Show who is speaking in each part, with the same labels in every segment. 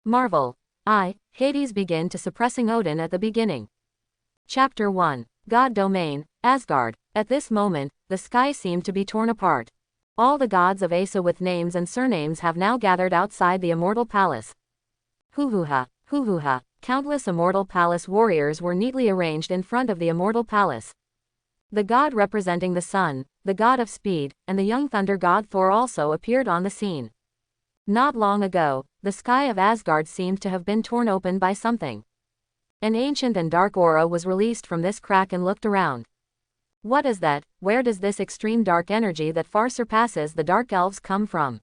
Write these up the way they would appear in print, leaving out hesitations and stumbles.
Speaker 1: Marvel. Hades begin to suppressing Odin at the beginning. Chapter 1. God Domain, Asgard. At this moment, the sky seemed to be torn apart. All the gods of Asa with names and surnames have now gathered outside the immortal palace. Hoo-hoo-ha, hoo-hoo-ha. Countless immortal palace warriors were neatly arranged in front of the immortal palace. The god representing the sun, the god of speed, and the young thunder god Thor also appeared on the scene. Not long ago, the sky of Asgard seemed to have been torn open by something. An ancient and dark aura was released from this crack and looked around. What is that? Where does this extreme dark energy that far surpasses the dark elves come from?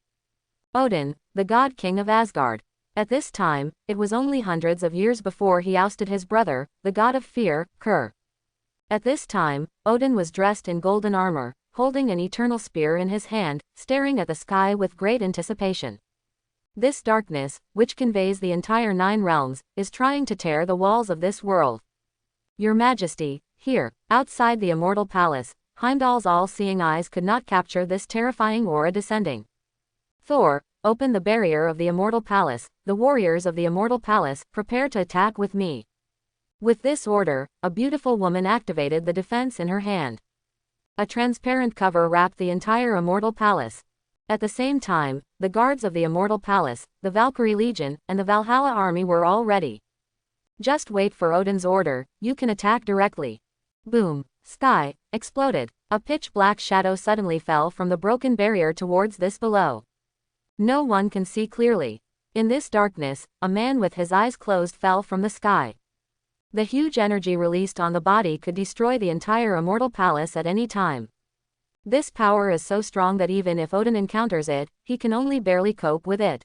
Speaker 1: Odin, the god king of Asgard. At this time, it was only hundreds of years before he ousted his brother, the god of fear, Kur. At this time, Odin was dressed in golden armor, holding an eternal spear in his hand, staring at the sky with great anticipation. This darkness, which conveys the entire 9 realms, is trying to tear the walls of this world. Your Majesty, here, outside the immortal palace, Heimdall's all-seeing eyes could not capture this terrifying aura descending. Thor, open the barrier of the immortal palace. The warriors of the immortal palace, prepare to attack with me. With this order, a beautiful woman activated the defense in her hand. A transparent cover wrapped the entire immortal palace. At the same time, the guards of the immortal palace, the Valkyrie Legion, and the Valhalla army were all ready. Just wait for Odin's order, you can attack directly. Boom. Sky exploded. A pitch-black shadow suddenly fell from the broken barrier towards this below. No one can see clearly. In this darkness, a man with his eyes closed fell from the sky. The huge energy released on the body could destroy the entire immortal palace at any time. This power is so strong that even if Odin encounters it, he can only barely cope with it.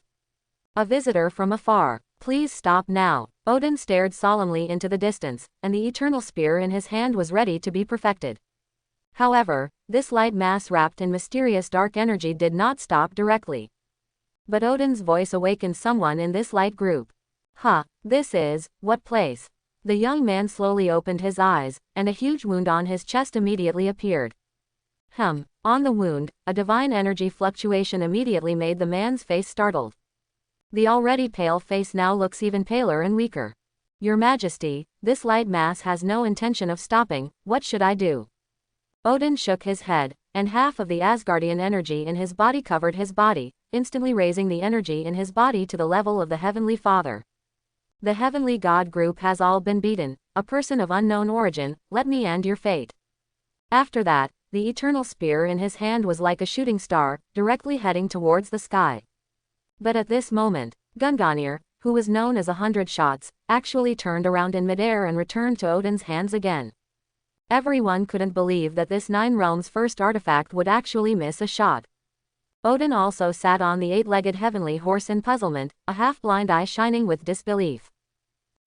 Speaker 1: A visitor from afar. Please stop now. Odin stared solemnly into the distance, and the eternal spear in his hand was ready to be perfected. However, this light mass wrapped in mysterious dark energy did not stop directly. But Odin's voice awakened someone in this light group. This is, what place? The young man slowly opened his eyes, and a huge wound on his chest immediately appeared. On the wound, a divine energy fluctuation immediately made the man's face startled. The already pale face now looks even paler and weaker. Your Majesty, this light mass has no intention of stopping. What should I do? Odin shook his head, and half of the Asgardian energy in his body covered his body, instantly raising the energy in his body to the level of the Heavenly Father. The Heavenly God group has all been beaten. A person of unknown origin, let me end your fate. After that, the eternal spear in his hand was like a shooting star, directly heading towards the sky. But at this moment, Gungnir, who was known as 100 shots, actually turned around in midair and returned to Odin's hands again. Everyone couldn't believe that this 9 realms first artifact would actually miss a shot. Odin also sat on the 8-legged heavenly horse in puzzlement, a half-blind eye shining with disbelief.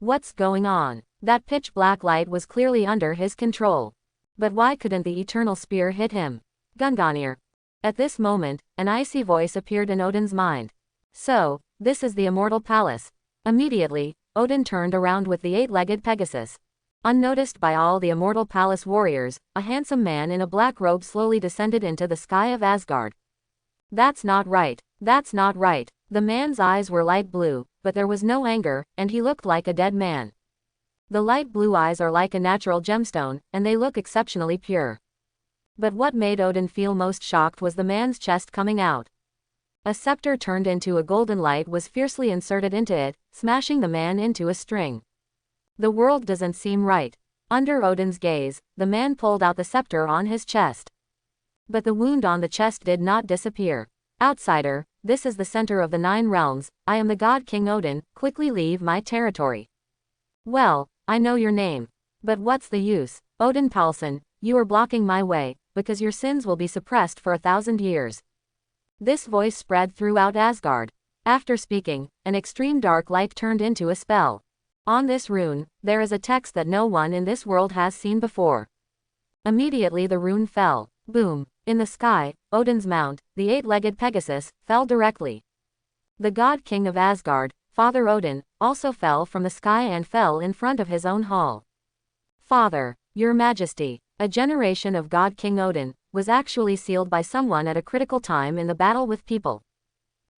Speaker 1: What's going on? That pitch-black light was clearly under his control. But why couldn't the eternal spear hit him? Gungnir. At this moment, an icy voice appeared in Odin's mind. So, this is the immortal palace. Immediately, Odin turned around with the 8-legged Pegasus. Unnoticed by all the immortal palace warriors, a handsome man in a black robe slowly descended into the sky of Asgard. That's not right. That's not right. The man's eyes were light blue, but there was no anger, and he looked like a dead man. The light blue eyes are like a natural gemstone, and they look exceptionally pure. But what made Odin feel most shocked was the man's chest coming out. A scepter turned into a golden light was fiercely inserted into it, smashing the man into a string. The world doesn't seem right. Under Odin's gaze, the man pulled out the scepter on his chest. But the wound on the chest did not disappear. Outsider, this is the center of the 9 realms. I am the God King Odin. Quickly leave my territory. Well, I know your name. But what's the use? Odin Paulson, you are blocking my way, because your sins will be suppressed for 1,000 years. This voice spread throughout Asgard. After speaking, an extreme dark light turned into a spell. On this rune, there is a text that no one in this world has seen before. Immediately the rune fell. Boom. In the sky, Odin's mount, the 8-legged Pegasus, fell directly. The God King of Asgard, Father Odin, also fell from the sky and fell in front of his own hall. Father, Your Majesty, a generation of God King Odin, was actually sealed by someone at a critical time in the battle with people.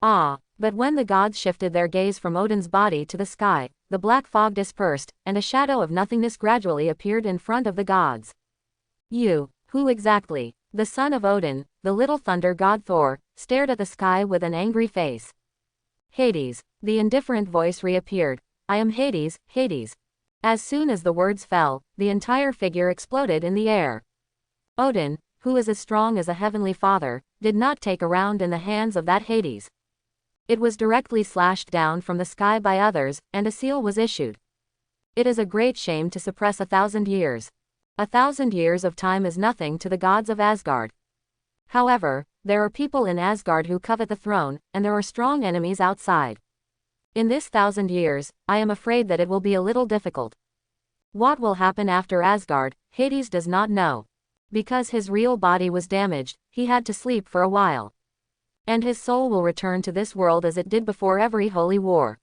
Speaker 1: But when the gods shifted their gaze from Odin's body to the sky, the black fog dispersed, and a shadow of nothingness gradually appeared in front of the gods. Who exactly? The son of Odin, the little thunder god Thor, stared at the sky with an angry face. Hades. The indifferent voice reappeared. I am Hades, Hades. As soon as the words fell, the entire figure exploded in the air. Odin, who is as strong as a heavenly father, did not take a round in the hands of that Hades. It was directly slashed down from the sky by others, and a seal was issued. It is a great shame to suppress 1,000 years. 1,000 years of time is nothing to the gods of Asgard. However, there are people in Asgard who covet the throne, and there are strong enemies outside. In this 1,000 years, I am afraid that it will be a little difficult. What will happen after Asgard, Hades does not know. Because his real body was damaged, he had to sleep for a while. And his soul will return to this world as it did before every holy war.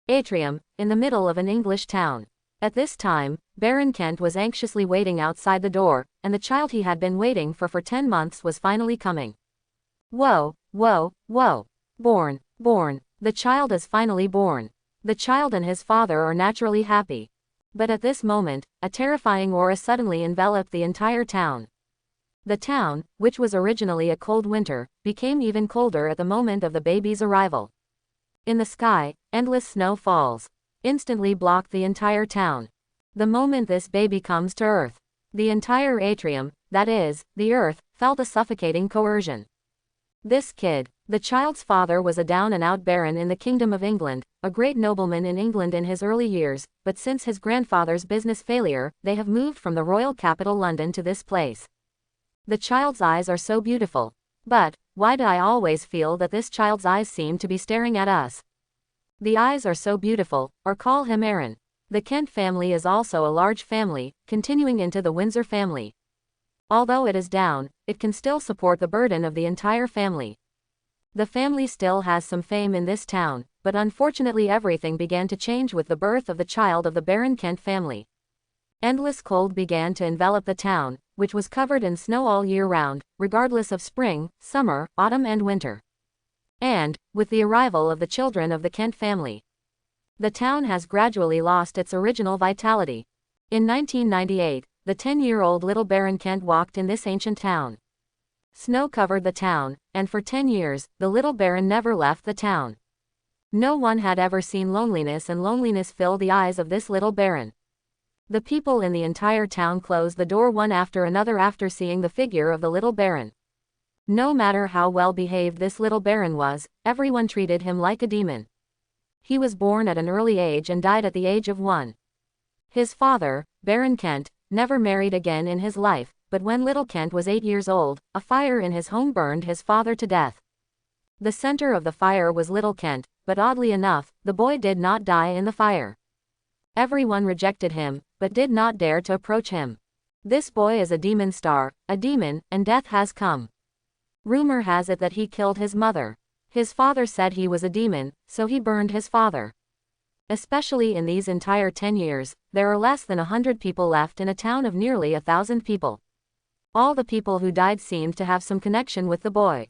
Speaker 1: Atrium, in the middle of an English town. At this time, Baron Kent was anxiously waiting outside the door, and the child he had been waiting for 10 months was finally coming. Whoa, whoa, whoa. Born. The child is finally born. The child and his father are naturally happy. But at this moment, a terrifying aura suddenly enveloped the entire town. The town, which was originally a cold winter, became even colder at the moment of the baby's arrival. In the sky, endless snow falls. Instantly blocked the entire town. The moment this baby comes to Earth, the entire atrium, that is, the Earth, felt a suffocating coercion. This kid, the child's father, was a down-and-out baron in the Kingdom of England, a great nobleman in England in his early years, but since his grandfather's business failure, they have moved from the royal capital London to this place. The child's eyes are so beautiful. But, why do I always feel that this child's eyes seem to be staring at us? The eyes are so beautiful, or call him Aaron. The Kent family is also a large family, continuing into the Windsor family. Although it is down, it can still support the burden of the entire family. The family still has some fame in this town, but unfortunately everything began to change with the birth of the child of the Baron Kent family. Endless cold began to envelop the town, which was covered in snow all year round, regardless of spring, summer, autumn and winter. And, with the arrival of the children of the Kent family, the town has gradually lost its original vitality. In 1998, the 10-year-old little Baron Kent walked in this ancient town. Snow covered the town, and for 10 years, the little Baron never left the town. No one had ever seen loneliness, and loneliness filled the eyes of this little Baron. The people in the entire town closed the door one after another after seeing the figure of the little Baron. No matter how well behaved this little Baron was, everyone treated him like a demon. He was born at an early age and died at the age of 1. His father, Baron Kent, never married again in his life, but when little Kent was 8 years old, a fire in his home burned his father to death. The center of the fire was little Kent, but oddly enough, the boy did not die in the fire. Everyone rejected him, but did not dare to approach him. This boy is a demon star, a demon, and death has come. Rumor has it that he killed his mother. His father said he was a demon, so he burned his father. Especially in these entire 10 years, there are less than 100 people left in a town of nearly 1,000 people. All the people who died seemed to have some connection with the boy.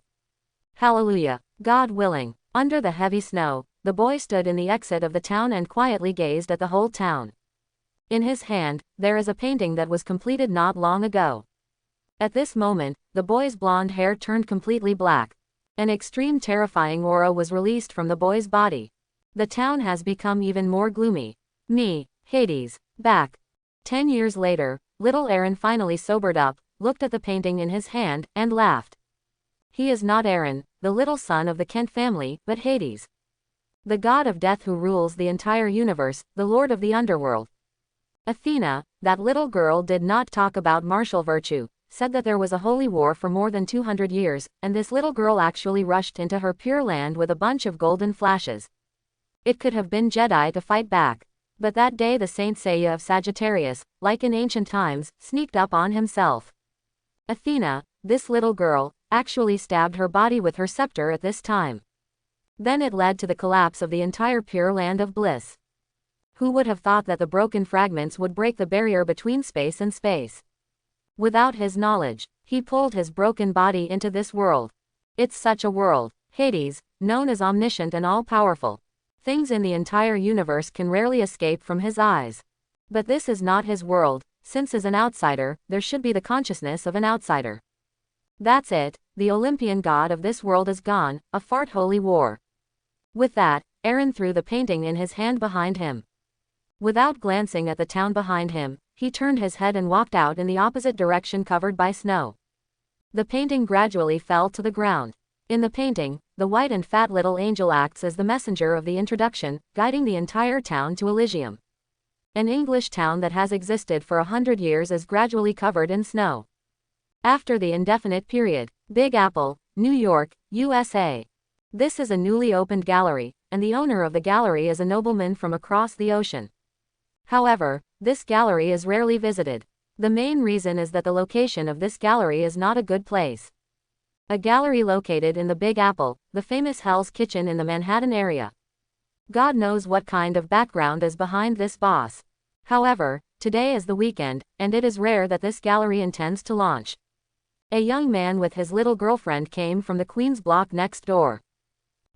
Speaker 1: Hallelujah. God willing. Under the heavy snow, the boy stood in the exit of the town and quietly gazed at the whole town. In his hand, there is a painting that was completed not long ago. At this moment, the boy's blonde hair turned completely black. An extreme terrifying aura was released from the boy's body. The town has become even more gloomy. Me, Hades, back. 10 years later, little Aaron finally sobered up, looked at the painting in his hand, and laughed. He is not Aaron, the little son of the Kent family, but Hades, the god of death who rules the entire universe, the lord of the underworld. Athena, that little girl, did not talk about martial virtue, said that there was a holy war for more than 200 years, and this little girl actually rushed into her pure land with a bunch of golden flashes. It could have been Jedi to fight back. But that day the Saint Seiya of Sagittarius, like in ancient times, sneaked up on himself. Athena, this little girl, actually stabbed her body with her scepter at this time. Then it led to the collapse of the entire pure land of bliss. Who would have thought that the broken fragments would break the barrier between space and space? Without his knowledge, he pulled his broken body into this world. It's such a world. Hades, known as omniscient and all-powerful. Things in the entire universe can rarely escape from his eyes. But this is not his world, since as an outsider, there should be the consciousness of an outsider. That's it, the Olympian god of this world is gone, a fart holy war. With that, Aaron threw the painting in his hand behind him. Without glancing at the town behind him, he turned his head and walked out in the opposite direction covered by snow. The painting gradually fell to the ground. In the painting, the white and fat little angel acts as the messenger of the introduction, guiding the entire town to Elysium. An English town that has existed for 100 years is gradually covered in snow. After the indefinite period, Big Apple, New York, USA. This is a newly opened gallery, and the owner of the gallery is a nobleman from across the ocean. However, this gallery is rarely visited. The main reason is that the location of this gallery is not a good place. A gallery located in the Big Apple, the famous Hell's Kitchen in the Manhattan area. God knows what kind of background is behind this boss. However, today is the weekend, and it is rare that this gallery intends to launch. A young man with his little girlfriend came from the Queens block next door.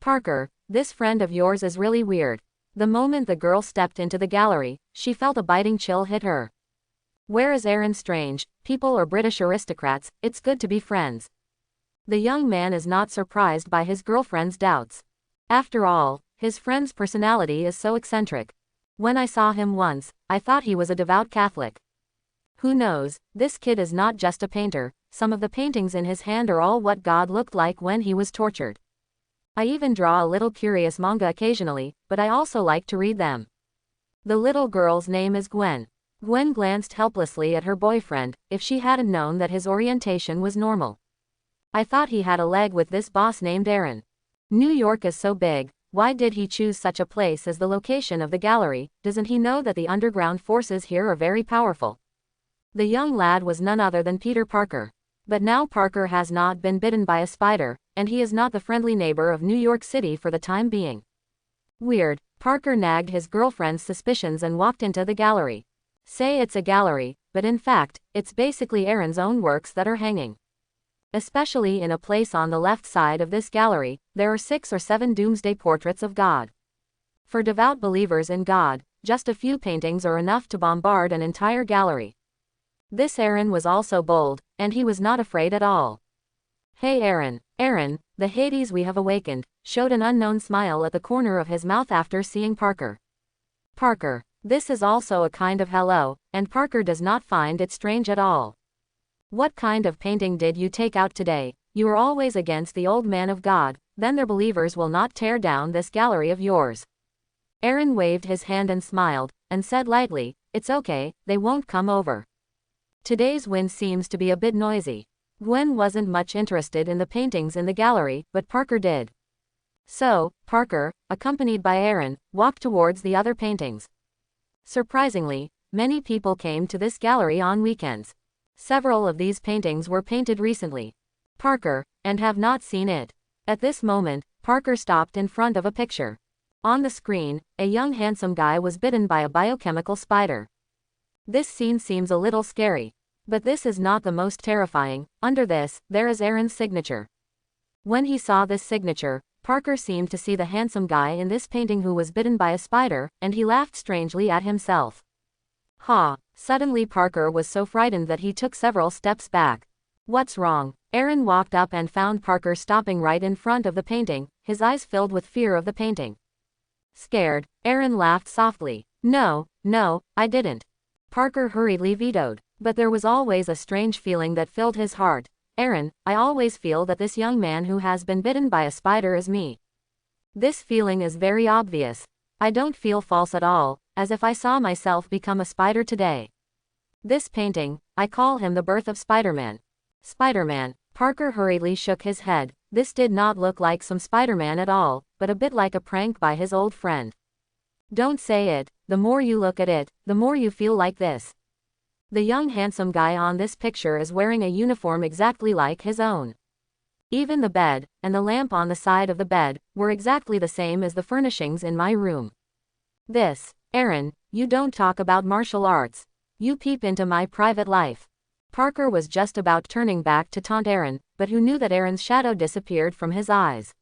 Speaker 1: Parker, this friend of yours is really weird. The moment the girl stepped into the gallery, she felt a biting chill hit her. Where is Aaron Strange? People are British aristocrats, it's good to be friends. The young man is not surprised by his girlfriend's doubts. After all, his friend's personality is so eccentric. When I saw him once, I thought he was a devout Catholic. Who knows, this kid is not just a painter, some of the paintings in his hand are all what God looked like when he was tortured. I even draw a little curious manga occasionally, but I also like to read them. The little girl's name is Gwen. Gwen glanced helplessly at her boyfriend, if she hadn't known that his orientation was normal. I thought he had a leg with this boss named Aaron. New York is so big, why did he choose such a place as the location of the gallery? Doesn't he know that the underground forces here are very powerful? The young lad was none other than Peter Parker. But now Parker has not been bitten by a spider, and he is not the friendly neighbor of New York City for the time being. Weird, Parker nagged his girlfriend's suspicions and walked into the gallery. Say it's a gallery, but in fact, it's basically Aaron's own works that are hanging. Especially in a place on the left side of this gallery, there are 6 or 7 doomsday portraits of God. For devout believers in God, just a few paintings are enough to bombard an entire gallery. This Aaron was also bold, and he was not afraid at all. Hey Aaron. Aaron, the Hades we have awakened, showed an unknown smile at the corner of his mouth after seeing Parker. Parker. This is also a kind of hello, and Parker does not find it strange at all. What kind of painting did you take out today? You are always against the old man of God, then their believers will not tear down this gallery of yours. Aaron waved his hand and smiled, and said lightly, it's okay, they won't come over. Today's wind seems to be a bit noisy. Gwen wasn't much interested in the paintings in the gallery, but Parker did. So, Parker, accompanied by Aaron, walked towards the other paintings. Surprisingly, many people came to this gallery on weekends. Several of these paintings were painted recently. Parker, and have not seen it. At this moment, Parker stopped in front of a picture. On the screen, a young handsome guy was bitten by a biochemical spider. This scene seems a little scary. But this is not the most terrifying. Under this, there is Aaron's signature. When he saw this signature, Parker seemed to see the handsome guy in this painting who was bitten by a spider, and he laughed strangely at himself. Ha! Suddenly Parker was so frightened that he took several steps back. What's wrong? Aaron walked up and found Parker stopping right in front of the painting, his eyes filled with fear of the painting. Scared, Aaron laughed softly. No, I didn't. Parker hurriedly vetoed. But there was always a strange feeling that filled his heart. Aaron, I always feel that this young man who has been bitten by a spider is me. This feeling is very obvious. I don't feel false at all, as if I saw myself become a spider today. This painting, I call him the birth of Spider-Man. Spider-Man. Parker hurriedly shook his head. This did not look like some Spider-Man at all, but a bit like a prank by his old friend. Don't say it, the more you look at it, the more you feel like this. The young handsome guy on this picture is wearing a uniform exactly like his own. Even the bed, and the lamp on the side of the bed, were exactly the same as the furnishings in my room. This, Aaron, you don't talk about martial arts. You peep into my private life. Parker was just about turning back to taunt Aaron, but who knew that Aaron's shadow disappeared from his eyes.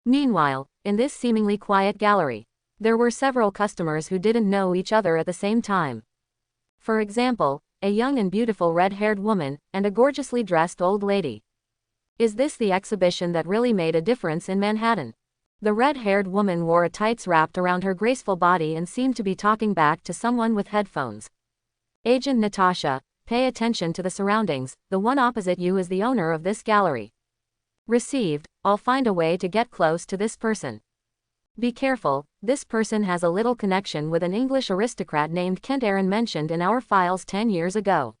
Speaker 1: Meanwhile, in this seemingly quiet gallery, there were several customers who didn't know each other at the same time. For example, a young and beautiful red-haired woman, and a gorgeously dressed old lady. Is this the exhibition that really made a difference in Manhattan? The red-haired woman wore a tights wrapped around her graceful body and seemed to be talking back to someone with headphones. Agent Natasha, pay attention to the surroundings, the one opposite you is the owner of this gallery. Received, I'll find a way to get close to this person. Be careful, this person has a little connection with an English aristocrat named Kent Aaron mentioned in our files 10 years ago.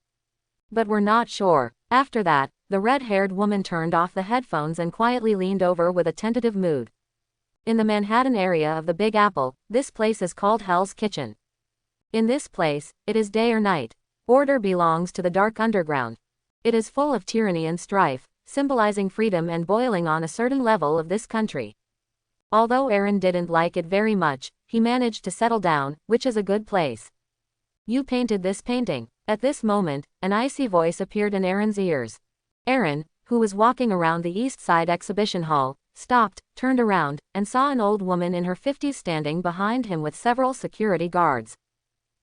Speaker 1: But we're not sure. After that, the red-haired woman turned off the headphones and quietly leaned over with a tentative mood. In the Manhattan area of the Big Apple, this place is called Hell's Kitchen. In this place, it is day or night. Order belongs to the dark underground. It is full of tyranny and strife, symbolizing freedom and boiling on a certain level of this country. Although Aaron didn't like it very much, he managed to settle down, which is a good place. You painted this painting. At this moment, an icy voice appeared in Aaron's ears. Aaron, who was walking around the East Side exhibition hall, stopped, turned around, and saw an old woman in her 50s standing behind him with several security guards.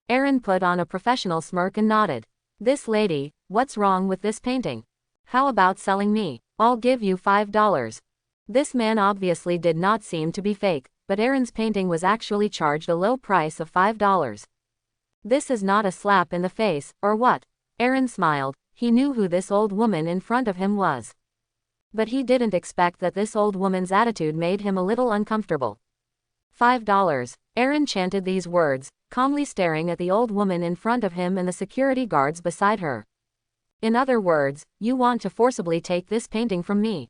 Speaker 1: Aaron put on a professional smirk and nodded. This lady, what's wrong with this painting? How about selling me? I'll give you $5. This man obviously did not seem to be fake, but Aaron's painting was actually charged a low price of $5. This is not a slap in the face, or what? Aaron smiled. He knew who this old woman in front of him was. But he didn't expect that this old woman's attitude made him a little uncomfortable. $5. Aaron chanted these words, calmly staring at the old woman in front of him and the security guards beside her. In other words, you want to forcibly take this painting from me.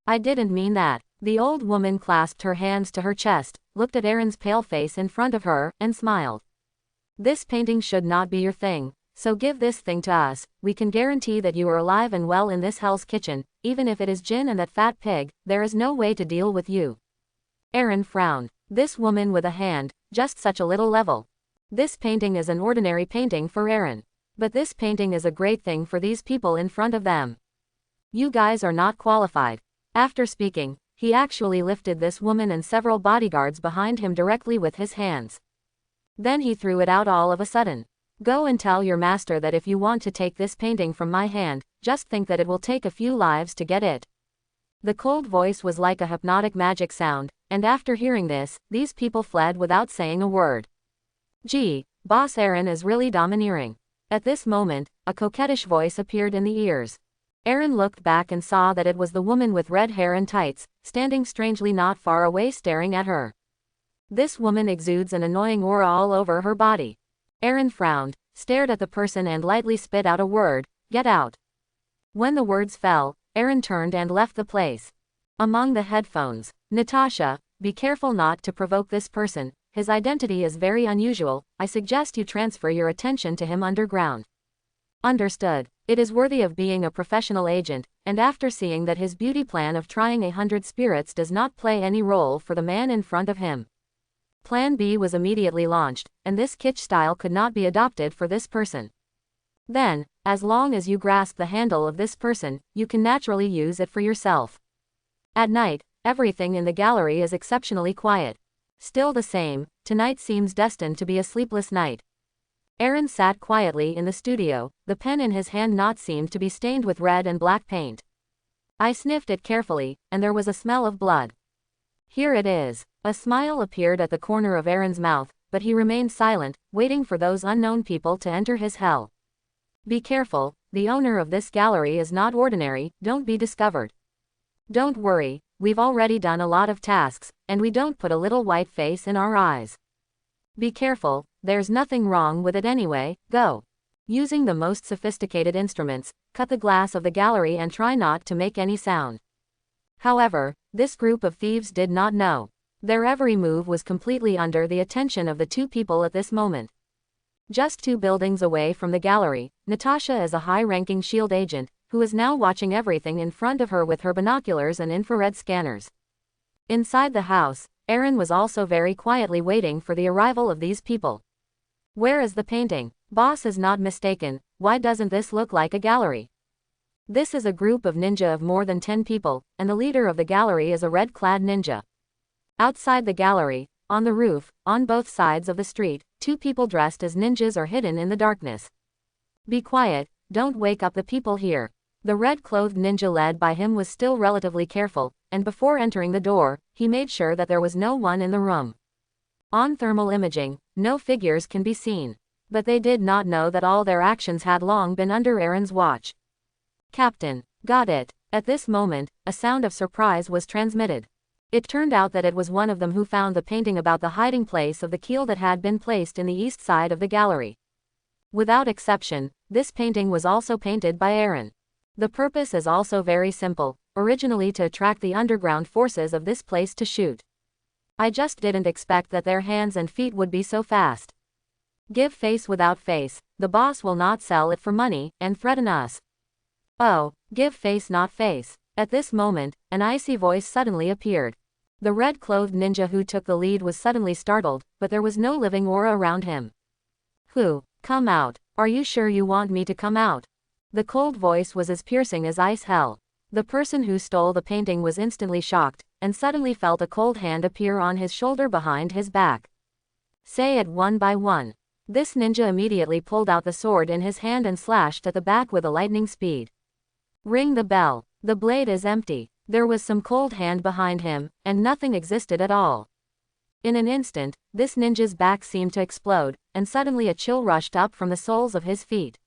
Speaker 1: I didn't mean that. The old woman clasped her hands to her chest, looked at Aaron's pale face in front of her, and smiled. This painting should not be your thing, so give this thing to us. We can guarantee that you are alive and well in this Hell's Kitchen, even if it is Jin and that fat pig, there is no way to deal with you. Aaron frowned. This woman with a hand, just such a little level. This painting is an ordinary painting for Aaron. But this painting is a great thing for these people in front of them. You guys are not qualified. After speaking, he actually lifted this woman and several bodyguards behind him directly with his hands. Then he threw it out all of a sudden. Go and tell your master that if you want to take this painting from my hand, just think that it will take a few lives to get it. The cold voice was like a hypnotic magic sound, and after hearing this, these people fled without saying a word. Gee, Boss Aaron is really domineering. At this moment, a coquettish voice appeared in the ears. Aaron looked back and saw that it was the woman with red hair and tights, standing strangely not far away staring at her. This woman exudes an annoying aura all over her body. Aaron frowned, stared at the person and lightly spit out a word, "Get out." When the words fell, Aaron turned and left the place. Among the headphones, Natasha, be careful not to provoke this person, his identity is very unusual, I suggest you transfer your attention to him underground. Understood. It is worthy of being a professional agent, and after seeing that his beauty plan of trying 100 spirits does not play any role for the man in front of him. Plan B was immediately launched, and this kitsch style could not be adopted for this person. Then, as long as you grasp the handle of this person, you can naturally use it for yourself. At night, everything in the gallery is exceptionally quiet. Still the same, tonight seems destined to be a sleepless night. Aaron sat quietly in the studio, the pen in his hand not seemed to be stained with red and black paint. I sniffed it carefully, and there was a smell of blood. Here it is. A smile appeared at the corner of Aaron's mouth, but he remained silent, waiting for those unknown people to enter his hell. Be careful, the owner of this gallery is not ordinary, don't be discovered. Don't worry, we've already done a lot of tasks, and we don't put a little white face in our eyes. Be careful, there's nothing wrong with it anyway, go. Using the most sophisticated instruments, cut the glass of the gallery and try not to make any sound. However, this group of thieves did not know. Their every move was completely under the attention of the two people at this moment. Just 2 buildings away from the gallery, Natasha is a high-ranking SHIELD agent, who is now watching everything in front of her with her binoculars and infrared scanners. Inside the house, Aaron was also very quietly waiting for the arrival of these people. Where is the painting? Boss is not mistaken, why doesn't this look like a gallery? This is a group of ninja of more than 10 people, and the leader of the gallery is a red-clad ninja. Outside the gallery, on the roof, on both sides of the street, 2 people dressed as ninjas are hidden in the darkness. Be quiet, don't wake up the people here. The red-clothed ninja led by him was still relatively careful, and before entering the door, he made sure that there was no one in the room. On thermal imaging, no figures can be seen. But they did not know that all their actions had long been under Aaron's watch. Captain, got it. At this moment, a sound of surprise was transmitted. It turned out that it was one of them who found the painting about the hiding place of the keel that had been placed in the east side of the gallery. Without exception, this painting was also painted by Aaron. The purpose is also very simple, originally to attract the underground forces of this place to shoot. I just didn't expect that their hands and feet would be so fast. Give face without face, the boss will not sell it for money, and threaten us. Oh, give face not face. At this moment, an icy voice suddenly appeared. The red-clothed ninja who took the lead was suddenly startled, but there was no living aura around him. Who? Come out. Are you sure you want me to come out? The cold voice was as piercing as ice hell. The person who stole the painting was instantly shocked, and suddenly felt a cold hand appear on his shoulder behind his back. Say it one by one. This ninja immediately pulled out the sword in his hand and slashed at the back with a lightning speed. Ring the bell. The blade is empty. There was some cold hand behind him, and nothing existed at all. In an instant, this ninja's back seemed to explode, and suddenly a chill rushed up from the soles of his feet.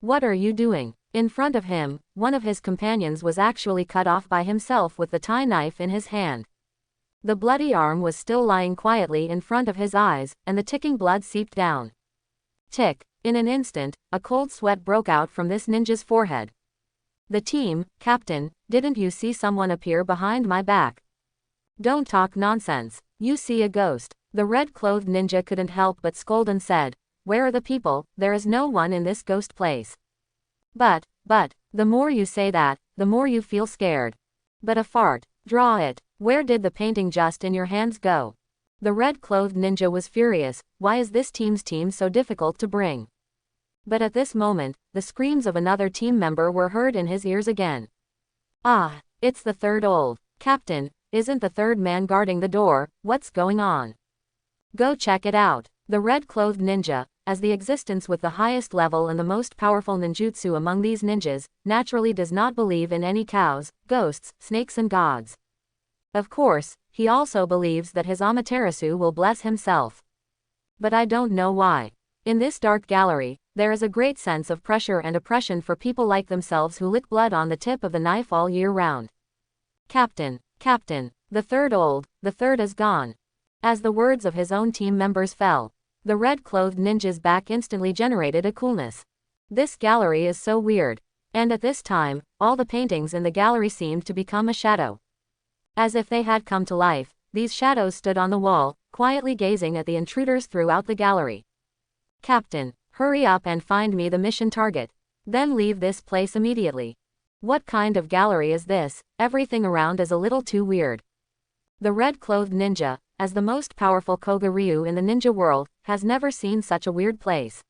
Speaker 1: What are you doing? In front of him, one of his companions was actually cut off by himself with the tie knife in his hand. The bloody arm was still lying quietly in front of his eyes, and the ticking blood seeped down. Tick. In an instant, a cold sweat broke out from this ninja's forehead. The team, Captain, didn't you see someone appear behind my back? Don't talk nonsense. You see a ghost. The red-clothed ninja couldn't help but scold and said, where are the people? There is no one in this ghost place. But, the more you say that, the more you feel scared. But a fart. Draw it. Where did the painting just in your hands go? The red-clothed ninja was furious. Why is this team's team so difficult to bring? But at this moment, the screams of another team member were heard in his ears again. Ah, it's the third old. Captain, isn't the third man guarding the door? What's going on? Go check it out. The red-clothed ninja, as the existence with the highest level and the most powerful ninjutsu among these ninjas, naturally does not believe in any cows, ghosts, snakes and gods. Of course, he also believes that his Amaterasu will bless himself. But I don't know why. In this dark gallery, there is a great sense of pressure and oppression for people like themselves who lick blood on the tip of the knife all year round. Captain, the third is gone. As the words of his own team members fell, the red-clothed ninja's back instantly generated a coolness. This gallery is so weird. And at this time, all the paintings in the gallery seemed to become a shadow. As if they had come to life, these shadows stood on the wall, quietly gazing at the intruders throughout the gallery. Captain, hurry up and find me the mission target. Then leave this place immediately. What kind of gallery is this? Everything around is a little too weird. The red-clothed ninja, as the most powerful Koga Ryu in the ninja world, has never seen such a weird place.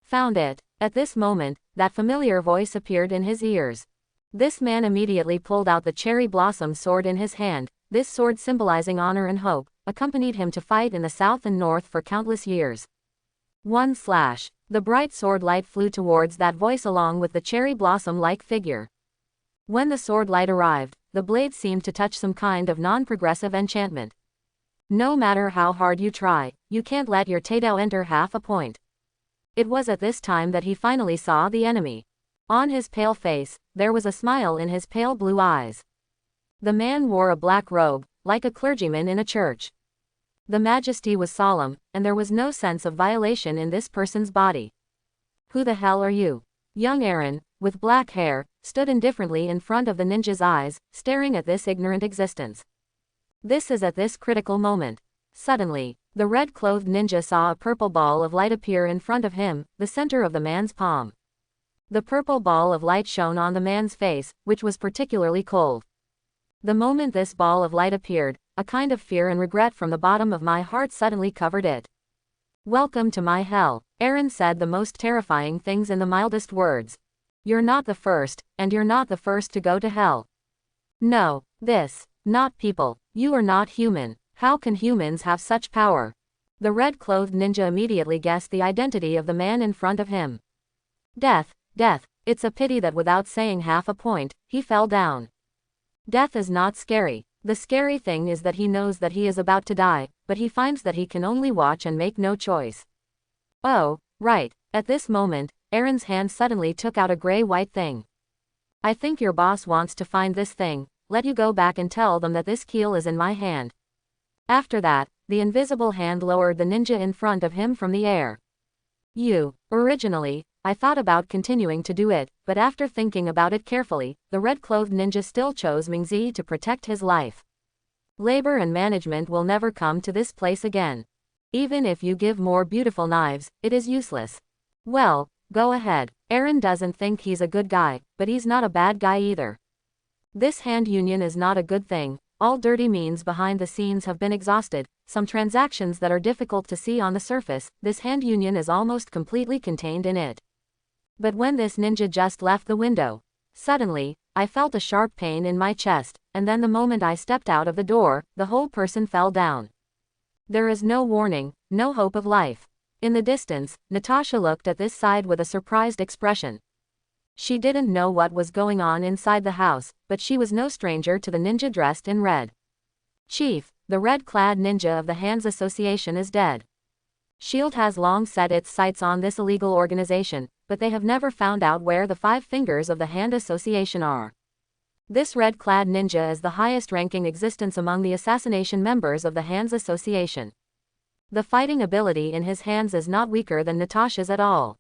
Speaker 1: Found it. At this moment, that familiar voice appeared in his ears. This man immediately pulled out the cherry blossom sword in his hand. This sword, symbolizing honor and hope, accompanied him to fight in the south and north for countless years. One slash. The bright sword light flew towards that voice along with the cherry blossom-like figure. When the sword light arrived, the blade seemed to touch some kind of non-progressive enchantment. No matter how hard you try, you can't let your Taidao enter half a point. It was at this time that he finally saw the enemy. On his pale face, there was a smile in his pale blue eyes. The man wore a black robe, like a clergyman in a church. The majesty was solemn, and there was no sense of violation in this person's body. Who the hell are you? Young Aaron, with black hair, stood indifferently in front of the ninja's eyes, staring at this ignorant existence. This is at this critical moment. Suddenly, the red-clothed ninja saw a purple ball of light appear in front of him, the center of the man's palm. The purple ball of light shone on the man's face, which was particularly cold. The moment this ball of light appeared, a kind of fear and regret from the bottom of my heart suddenly covered it. Welcome to my hell. Aaron said the most terrifying things in the mildest words. You're not the first, and you're not the first to go to hell. No, not people. You are not human. How can humans have such power? The red-clothed ninja immediately guessed the identity of the man in front of him. Death. It's a pity that without saying half a point, he fell down. Death is not scary. The scary thing is that he knows that he is about to die, but he finds that he can only watch and make no choice. Oh, right. At this moment, Aaron's hand suddenly took out a gray-white thing. I think your boss wants to find this thing. Let you go back and tell them that this keel is in my hand. After that, the invisible hand lowered the ninja in front of him from the air. Originally, I thought about continuing to do it, but after thinking about it carefully, the red-clothed ninja still chose Mingzi to protect his life. Labor and management will never come to this place again. Even if you give more beautiful knives, it is useless. Well, go ahead. Aaron doesn't think he's a good guy, but he's not a bad guy either. This hand union is not a good thing. All dirty means behind the scenes have been exhausted, some transactions that are difficult to see on the surface, this hand union is almost completely contained in it. But when this ninja just left the window, suddenly, I felt a sharp pain in my chest, and then the moment I stepped out of the door, the whole person fell down. There is no warning, no hope of life. In the distance, Natasha looked at this side with a surprised expression. She didn't know what was going on inside the house, but she was no stranger to the ninja dressed in red. Chief, the red-clad ninja of the Hands Association is dead. SHIELD has long set its sights on this illegal organization, but they have never found out where the 5 fingers of the Hand Association are. This red-clad ninja is the highest-ranking existence among the assassination members of the Hands Association. The fighting ability in his hands is not weaker than Natasha's at all.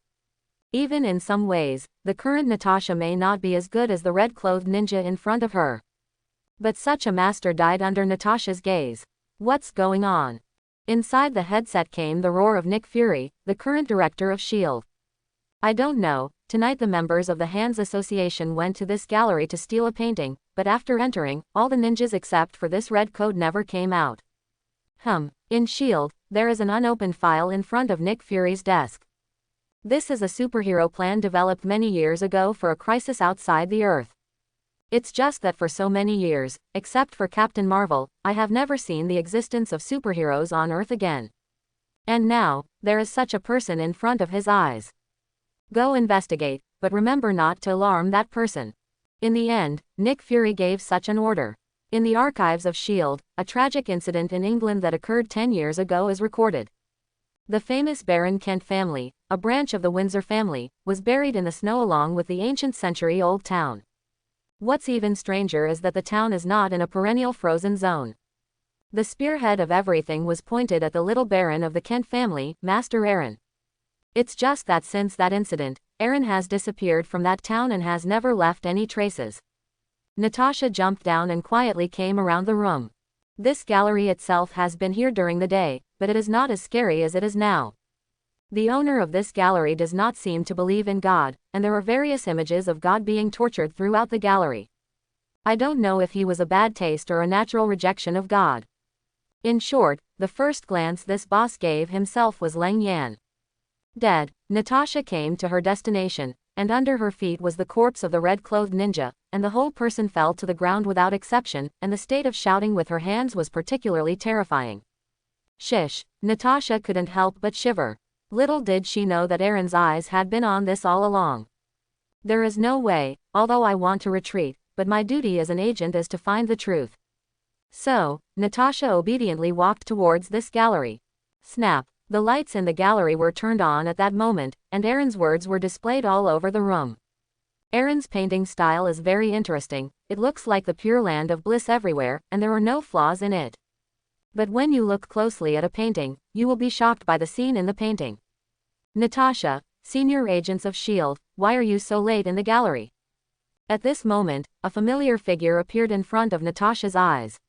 Speaker 1: Even in some ways, the current Natasha may not be as good as the red-clothed ninja in front of her. But such a master died under Natasha's gaze. What's going on? Inside the headset came the roar of Nick Fury, the current director of SHIELD. I don't know, tonight the members of the Hands Association went to this gallery to steal a painting, but after entering, all the ninjas except for this red code never came out. In SHIELD, there is an unopened file in front of Nick Fury's desk. This is a superhero plan developed many years ago for a crisis outside the Earth. It's just that for so many years, except for Captain Marvel, I have never seen the existence of superheroes on Earth again. And now, there is such a person in front of his eyes. Go investigate, but remember not to alarm that person. In the end, Nick Fury gave such an order. In the archives of SHIELD, a tragic incident in England that occurred 10 years ago is recorded. The famous Baron Kent family, a branch of the Windsor family, was buried in the snow along with the ancient century-old town. What's even stranger is that the town is not in a perennial frozen zone. The spearhead of everything was pointed at the little Baron of the Kent family, Master Aaron. It's just that since that incident, Aaron has disappeared from that town and has never left any traces. Natasha jumped down and quietly came around the room. This gallery itself has been here during the day, but it is not as scary as it is now. The owner of this gallery does not seem to believe in God, and there are various images of God being tortured throughout the gallery. I don't know if he was a bad taste or a natural rejection of God. In short, the first glance this boss gave himself was Leng Yan. Dead, Natasha came to her destination, and under her feet was the corpse of the red-clothed ninja, and the whole person fell to the ground without exception, and the state of shouting with her hands was particularly terrifying. Shish, Natasha couldn't help but shiver. Little did she know that Aaron's eyes had been on this all along. There is no way, although I want to retreat, but my duty as an agent is to find the truth. So, Natasha obediently walked towards this gallery. Snap. The lights in the gallery were turned on at that moment, and Aaron's words were displayed all over the room. Aaron's painting style is very interesting, it looks like the pure land of bliss everywhere, and there are no flaws in it. But when you look closely at a painting, you will be shocked by the scene in the painting. Natasha, senior agents of SHIELD, why are you so late in the gallery? At this moment, a familiar figure appeared in front of Natasha's eyes.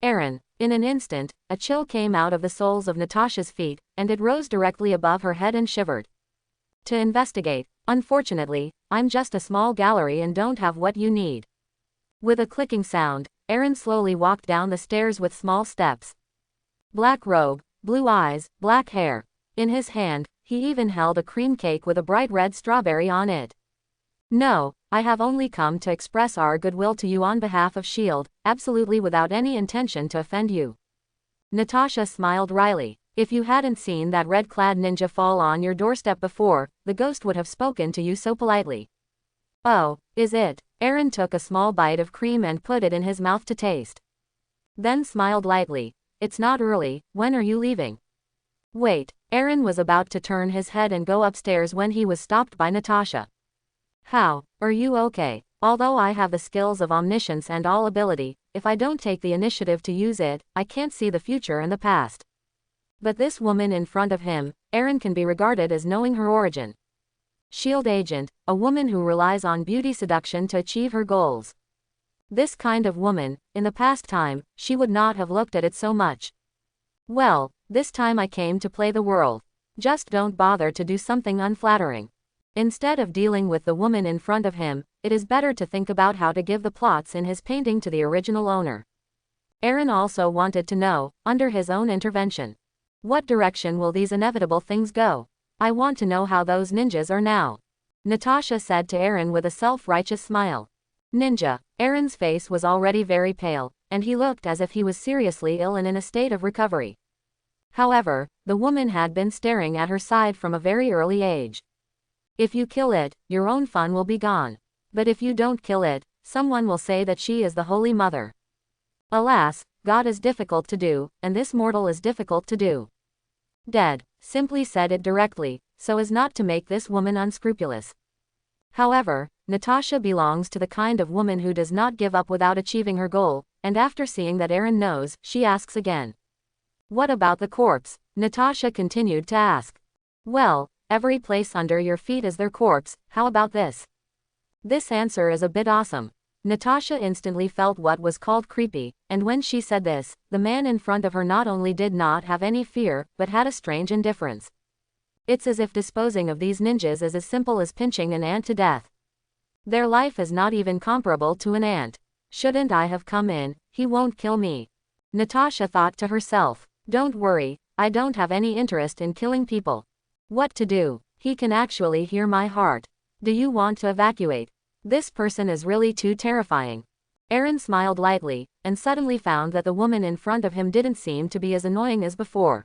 Speaker 1: Aaron. In an instant, a chill came out of the soles of Natasha's feet, and it rose directly above her head and shivered. To investigate. Unfortunately, I'm just a small gallery and don't have what you need. With a clicking sound, Aaron slowly walked down the stairs with small steps. Black robe, blue eyes, black hair. In his hand, he even held a cream cake with a bright red strawberry on it. No, I have only come to express our goodwill to you on behalf of S.H.I.E.L.D., absolutely without any intention to offend you. Natasha smiled wryly. If you hadn't seen that red-clad ninja fall on your doorstep before, the ghost would have spoken to you so politely. Oh, is it? Aaron took a small bite of cream and put it in his mouth to taste. Then smiled lightly. It's not early, when are you leaving? Wait, Aaron was about to turn his head and go upstairs when he was stopped by Natasha. How, are you okay? Although I have the skills of omniscience and all ability, if I don't take the initiative to use it, I can't see the future and the past. But this woman in front of him, Aaron can be regarded as knowing her origin. S.H.I.E.L.D. agent, a woman who relies on beauty seduction to achieve her goals. This kind of woman, in the past time, she would not have looked at it so much. Well, this time I came to play the world. Just don't bother to do something unflattering. Instead of dealing with the woman in front of him, it is better to think about how to give the plots in his painting to the original owner. Aaron also wanted to know, under his own intervention, what direction will these inevitable things go? I want to know how those ninjas are now. Natasha said to Aaron with a self-righteous smile. Ninja. Aaron's face was already very pale, and he looked as if he was seriously ill and in a state of recovery. However, the woman had been staring at her side from a very early age. If you kill it, your own fun will be gone. But if you don't kill it, someone will say that she is the Holy Mother. Alas, God is difficult to do, and this mortal is difficult to do. Dead. Simply said it directly, so as not to make this woman unscrupulous. However, Natasha belongs to the kind of woman who does not give up without achieving her goal, and after seeing that Aaron knows, she asks again. What about the corpse? Natasha continued to ask. Well, every place under your feet is their corpse, how about this? This answer is a bit awesome. Natasha instantly felt what was called creepy, and when she said this, the man in front of her not only did not have any fear, but had a strange indifference. It's as if disposing of these ninjas is as simple as pinching an ant to death. Their life is not even comparable to an ant. Shouldn't I have come in? He won't kill me. Natasha thought to herself. Don't worry, I don't have any interest in killing people. What to do? He can actually hear my heart. Do you want to evacuate? This person is really too terrifying. Aaron smiled lightly, and suddenly found that the woman in front of him didn't seem to be as annoying as before.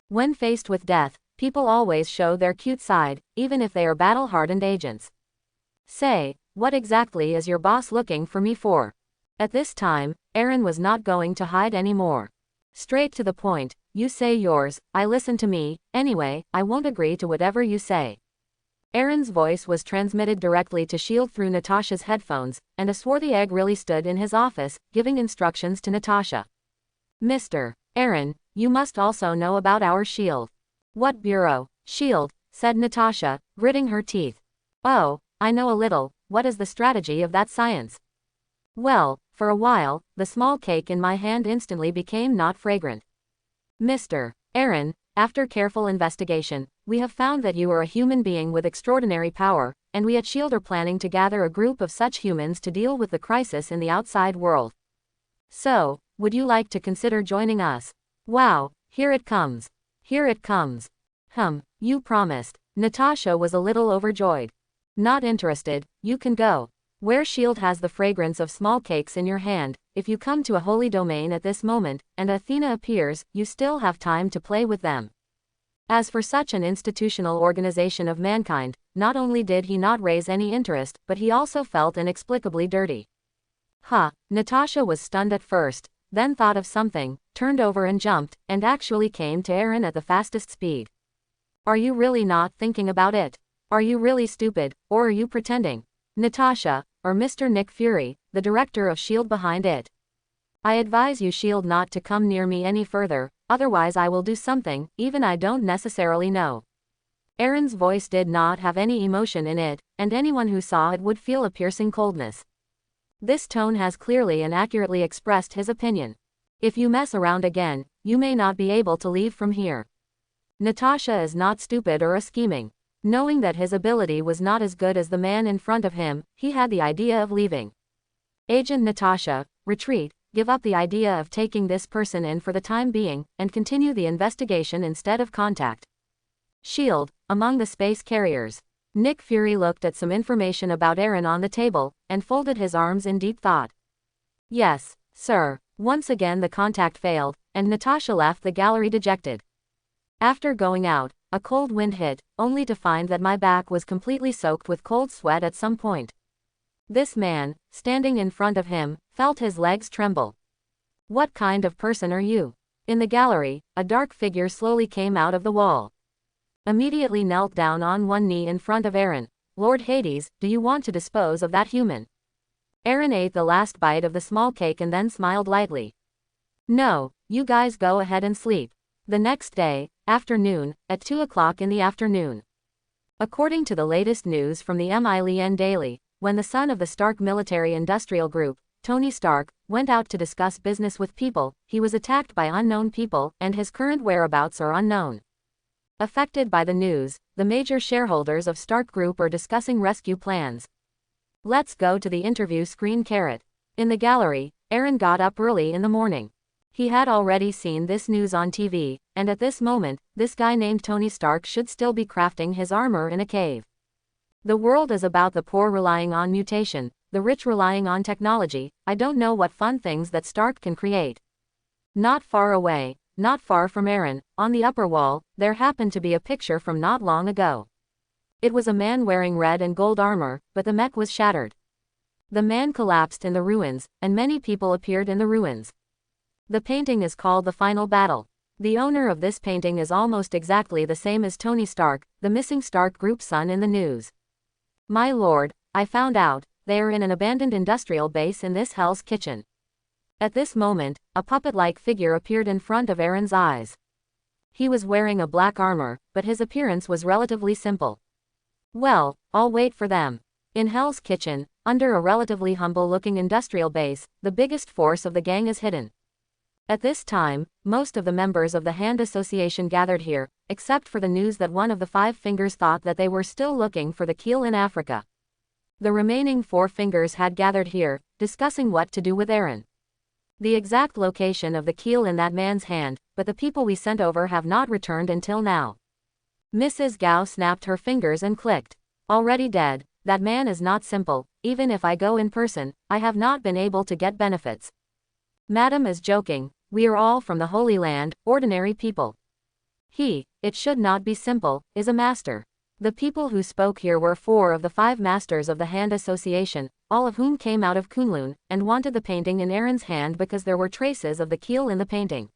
Speaker 1: When faced with death, people always show their cute side, even if they are battle-hardened agents. Say, what exactly is your boss looking for me for? At this time, Aaron was not going to hide anymore. Straight to the point, you say yours, I listen to me, anyway, I won't agree to whatever you say. Aaron's voice was transmitted directly to S.H.I.E.L.D. through Natasha's headphones, and a swarthy egg really stood in his office, giving instructions to Natasha. Mr. Aaron, you must also know about our S.H.I.E.L.D. What bureau? S.H.I.E.L.D., said Natasha, gritting her teeth. Oh, I know a little, what is the strategy of that science? Well, for a while, the small cake in my hand instantly became not fragrant. Mr. Aaron, after careful investigation, we have found that you are a human being with extraordinary power, and we at S.H.I.E.L.D. are planning to gather a group of such humans to deal with the crisis in the outside world. So, would you like to consider joining us? Wow, here it comes. Here it comes. You promised. Natasha was a little overjoyed. Not interested, you can go. Where S.H.I.E.L.D. has the fragrance of small cakes in your hand, if you come to a holy domain at this moment, and Athena appears, you still have time to play with them. As for such an institutional organization of mankind, not only did he not raise any interest, but he also felt inexplicably dirty. Natasha was stunned at first, then thought of something, turned over and jumped, and actually came to Aaron at the fastest speed. Are you really not thinking about it? Are you really stupid, or are you pretending? Natasha, or Mr. Nick Fury, the director of S.H.I.E.L.D. behind it. I advise you S.H.I.E.L.D. not to come near me any further, otherwise I will do something, even I don't necessarily know. Aaron's voice did not have any emotion in it, and anyone who saw it would feel a piercing coldness. This tone has clearly and accurately expressed his opinion. If you mess around again, you may not be able to leave from here. Natasha is not stupid or a scheming. Knowing that his ability was not as good as the man in front of him, he had the idea of leaving. Agent Natasha, retreat, give up the idea of taking this person in for the time being, and continue the investigation instead of contact. S.H.I.E.L.D., among the space carriers. Nick Fury looked at some information about Aaron on the table, and folded his arms in deep thought. Yes, sir. Once again the contact failed, and Natasha left the gallery dejected. After going out, a cold wind hit, only to find that my back was completely soaked with cold sweat at some point. This man, standing in front of him, felt his legs tremble. What kind of person are you? In the gallery, a dark figure slowly came out of the wall. Immediately knelt down on one knee in front of Aaron. Lord Hades, do you want to dispose of that human? Aaron ate the last bite of the small cake and then smiled lightly. No, you guys go ahead and sleep. The next day, afternoon, at 2 o'clock in the afternoon. According to the latest news from the Milien Daily, when the son of the Stark military-industrial group, Tony Stark, went out to discuss business with people, he was attacked by unknown people, and his current whereabouts are unknown. Affected by the news, the major shareholders of Stark Group are discussing rescue plans. Let's go to the interview screen. In the gallery, Aaron got up early in the morning. He had already seen this news on TV, and at this moment, this guy named Tony Stark should still be crafting his armor in a cave. The world is about the poor relying on mutation, the rich relying on technology. I don't know what fun things that Stark can create. Not far away, not far from Aaron, on the upper wall, there happened to be a picture from not long ago. It was a man wearing red and gold armor, but the mech was shattered. The man collapsed in the ruins, and many people appeared in the ruins. The painting is called The Final Battle. The owner of this painting is almost exactly the same as Tony Stark, the missing Stark Group son in the news. My lord, I found out, they are in an abandoned industrial base in this Hell's Kitchen. At this moment, a puppet-like figure appeared in front of Aaron's eyes. He was wearing a black armor, but his appearance was relatively simple. Well, I'll wait for them. In Hell's Kitchen, under a relatively humble-looking industrial base, the biggest force of the gang is hidden. At this time, most of the members of the Hand Association gathered here, except for the news that one of the 5 fingers thought that they were still looking for the keel in Africa. The remaining 4 fingers had gathered here, discussing what to do with Aaron. The exact location of the keel in that man's hand, but the people we sent over have not returned until now. Mrs. Gao snapped her fingers and clicked. Already dead, that man is not simple. Even if I go in person, I have not been able to get benefits. Madam is joking, we are all from the Holy Land, ordinary people. It should not be simple, is a master. The people who spoke here were 4 of the 5 masters of the Hand Association, all of whom came out of Kunlun, and wanted the painting in Aaron's hand because there were traces of the keel in the painting.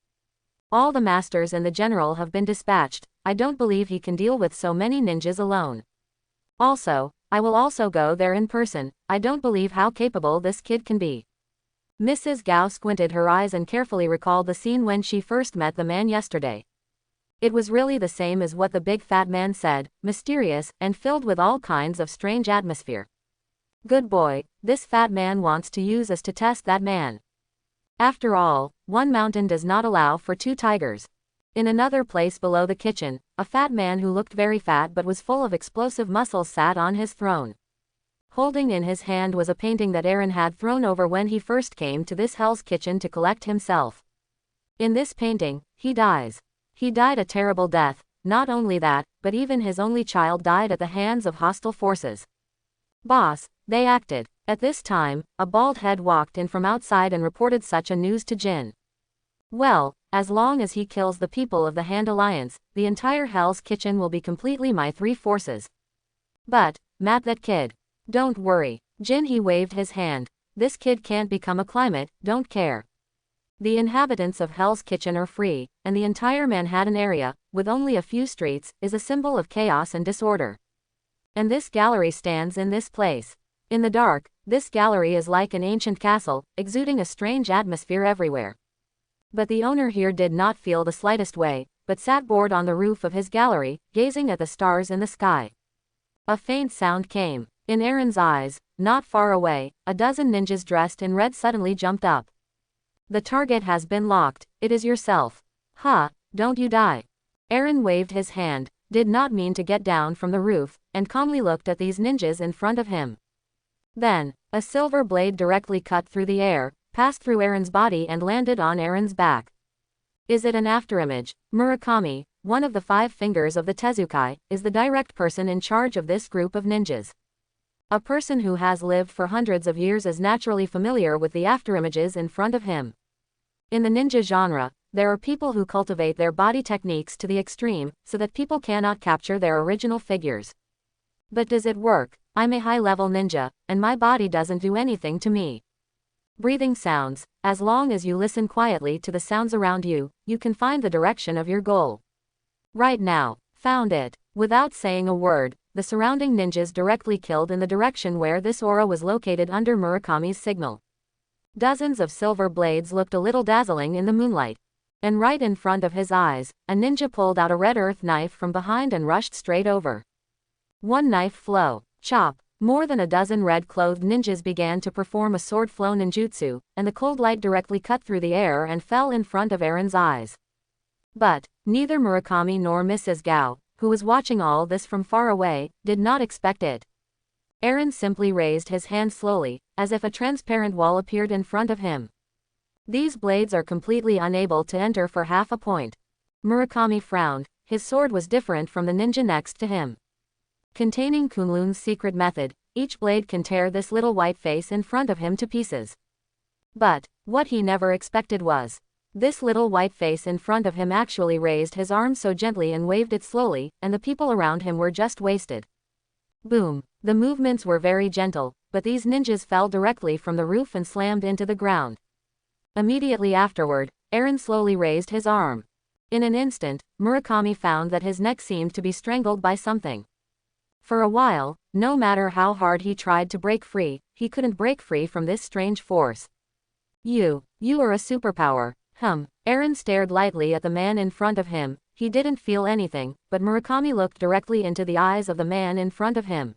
Speaker 1: All the masters and the general have been dispatched. I don't believe he can deal with so many ninjas alone. Also, I will also go there in person. I don't believe how capable this kid can be. Mrs. Gao squinted her eyes and carefully recalled the scene when she first met the man yesterday. It was really the same as what the big fat man said, mysterious, and filled with all kinds of strange atmosphere. Good boy, this fat man wants to use us to test that man. After all, one mountain does not allow for 2 tigers. In another place below the kitchen, a fat man who looked very fat but was full of explosive muscles sat on his throne. Holding in his hand was a painting that Aaron had thrown over when he first came to this Hell's Kitchen to collect himself. In this painting, he dies. He died a terrible death. Not only that, but even his only child died at the hands of hostile forces. Boss, they acted. At this time, a bald head walked in from outside and reported such a news to Jin. Well, as long as he kills the people of the Hand Alliance, the entire Hell's Kitchen will be completely my 3 forces. But, Matt, that kid. Don't worry, Jin, he waved his hand. This kid can't become a climate, don't care. The inhabitants of Hell's Kitchen are free, and the entire Manhattan area, with only a few streets, is a symbol of chaos and disorder. And this gallery stands in this place. In the dark, this gallery is like an ancient castle, exuding a strange atmosphere everywhere. But the owner here did not feel the slightest way, but sat bored on the roof of his gallery, gazing at the stars in the sky. A faint sound came. In Aaron's eyes, not far away, a dozen ninjas dressed in red suddenly jumped up. The target has been locked. It is yourself. Don't you die. Aaron waved his hand, did not mean to get down from the roof, and calmly looked at these ninjas in front of him. Then, a silver blade directly cut through the air, passed through Aaron's body and landed on Aaron's back. Is it an afterimage? Murakami, one of the 5 fingers of the Tezukai, is the direct person in charge of this group of ninjas. A person who has lived for hundreds of years is naturally familiar with the afterimages in front of him. In the ninja genre, there are people who cultivate their body techniques to the extreme, so that people cannot capture their original figures. But does it work? I'm a high-level ninja, and my body doesn't do anything to me. Breathing sounds. As long as you listen quietly to the sounds around you, you can find the direction of your goal. Right now, found it. Without saying a word, the surrounding ninjas directly killed in the direction where this aura was located under Murakami's signal. Dozens of silver blades looked a little dazzling in the moonlight. And right in front of his eyes, a ninja pulled out a red earth knife from behind and rushed straight over. One knife flow. Chop. More than a dozen red-clothed ninjas began to perform a sword flow ninjutsu, and the cold light directly cut through the air and fell in front of Aaron's eyes. But neither Murakami nor Mrs. Gao, who was watching all this from far away, did not expect it. Aaron simply raised his hand slowly, as if a transparent wall appeared in front of him. These blades are completely unable to enter for half a point. Murakami frowned. His sword was different from the ninja next to him. Containing Kunlun's secret method, each blade can tear this little white face in front of him to pieces. But what he never expected was, this little white face in front of him actually raised his arm so gently and waved it slowly, and the people around him were just wasted. Boom. The movements were very gentle, but these ninjas fell directly from the roof and slammed into the ground. Immediately afterward, Aaron slowly raised his arm. In an instant, Murakami found that his neck seemed to be strangled by something. For a while, no matter how hard he tried to break free, he couldn't break free from this strange force. You are a superpower. Aaron stared lightly at the man in front of him. He didn't feel anything, but Murakami looked directly into the eyes of the man in front of him.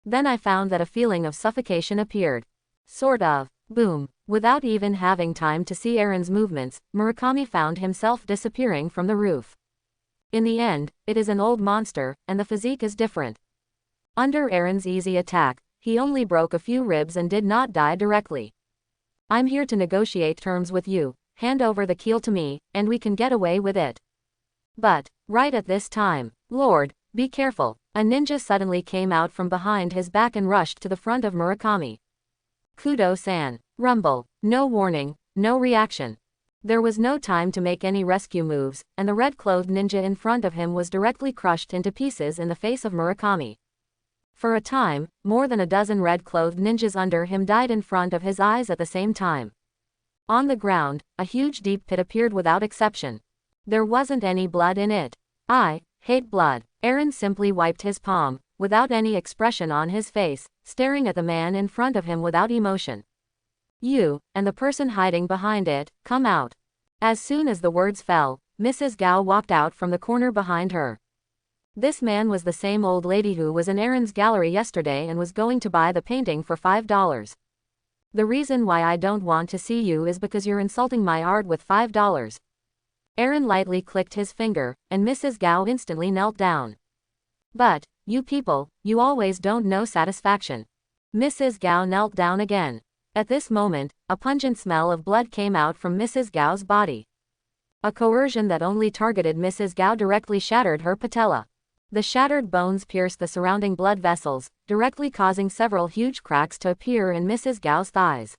Speaker 1: Then I found that a feeling of suffocation appeared. Sort of. Boom. Without even having time to see Aaron's movements, Murakami found himself disappearing from the roof. In the end, it is an old monster, and the physique is different. Under Aaron's easy attack, he only broke a few ribs and did not die directly. I'm here to negotiate terms with you. Hand over the keel to me, and we can get away with it. But right at this time, Lord, be careful. A ninja suddenly came out from behind his back and rushed to the front of Murakami. Kudo-san. Rumble. No warning, no reaction. There was no time to make any rescue moves, and the red-clothed ninja in front of him was directly crushed into pieces in the face of Murakami. For a time, more than a dozen red-clothed ninjas under him died in front of his eyes at the same time. On the ground, a huge deep pit appeared without exception. There wasn't any blood in it. I hate blood. Aaron simply wiped his palm, without any expression on his face, staring at the man in front of him without emotion. You, and the person hiding behind it, come out. As soon as the words fell, Mrs. Gao walked out from the corner behind her. This man was the same old lady who was in Aaron's gallery yesterday and was going to buy the painting for $5. The reason why I don't want to see you is because you're insulting my art with $5. Aaron lightly clicked his finger, and Mrs. Gao instantly knelt down. But, you people, you always don't know satisfaction. Mrs. Gao knelt down again. At this moment, a pungent smell of blood came out from Mrs. Gao's body. A coercion that only targeted Mrs. Gao directly shattered her patella. The shattered bones pierced the surrounding blood vessels, directly causing several huge cracks to appear in Mrs. Gao's thighs.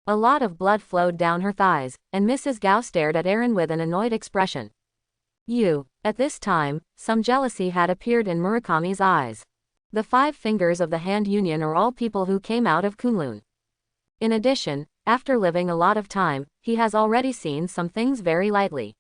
Speaker 1: A lot of blood flowed down her thighs, and Mrs. Gao stared at Aaron with an annoyed expression. At this time, some jealousy had appeared in Murakami's eyes. The 5 fingers of the hand union are all people who came out of Kunlun. In addition, after living a lot of time, he has already seen some things very lightly.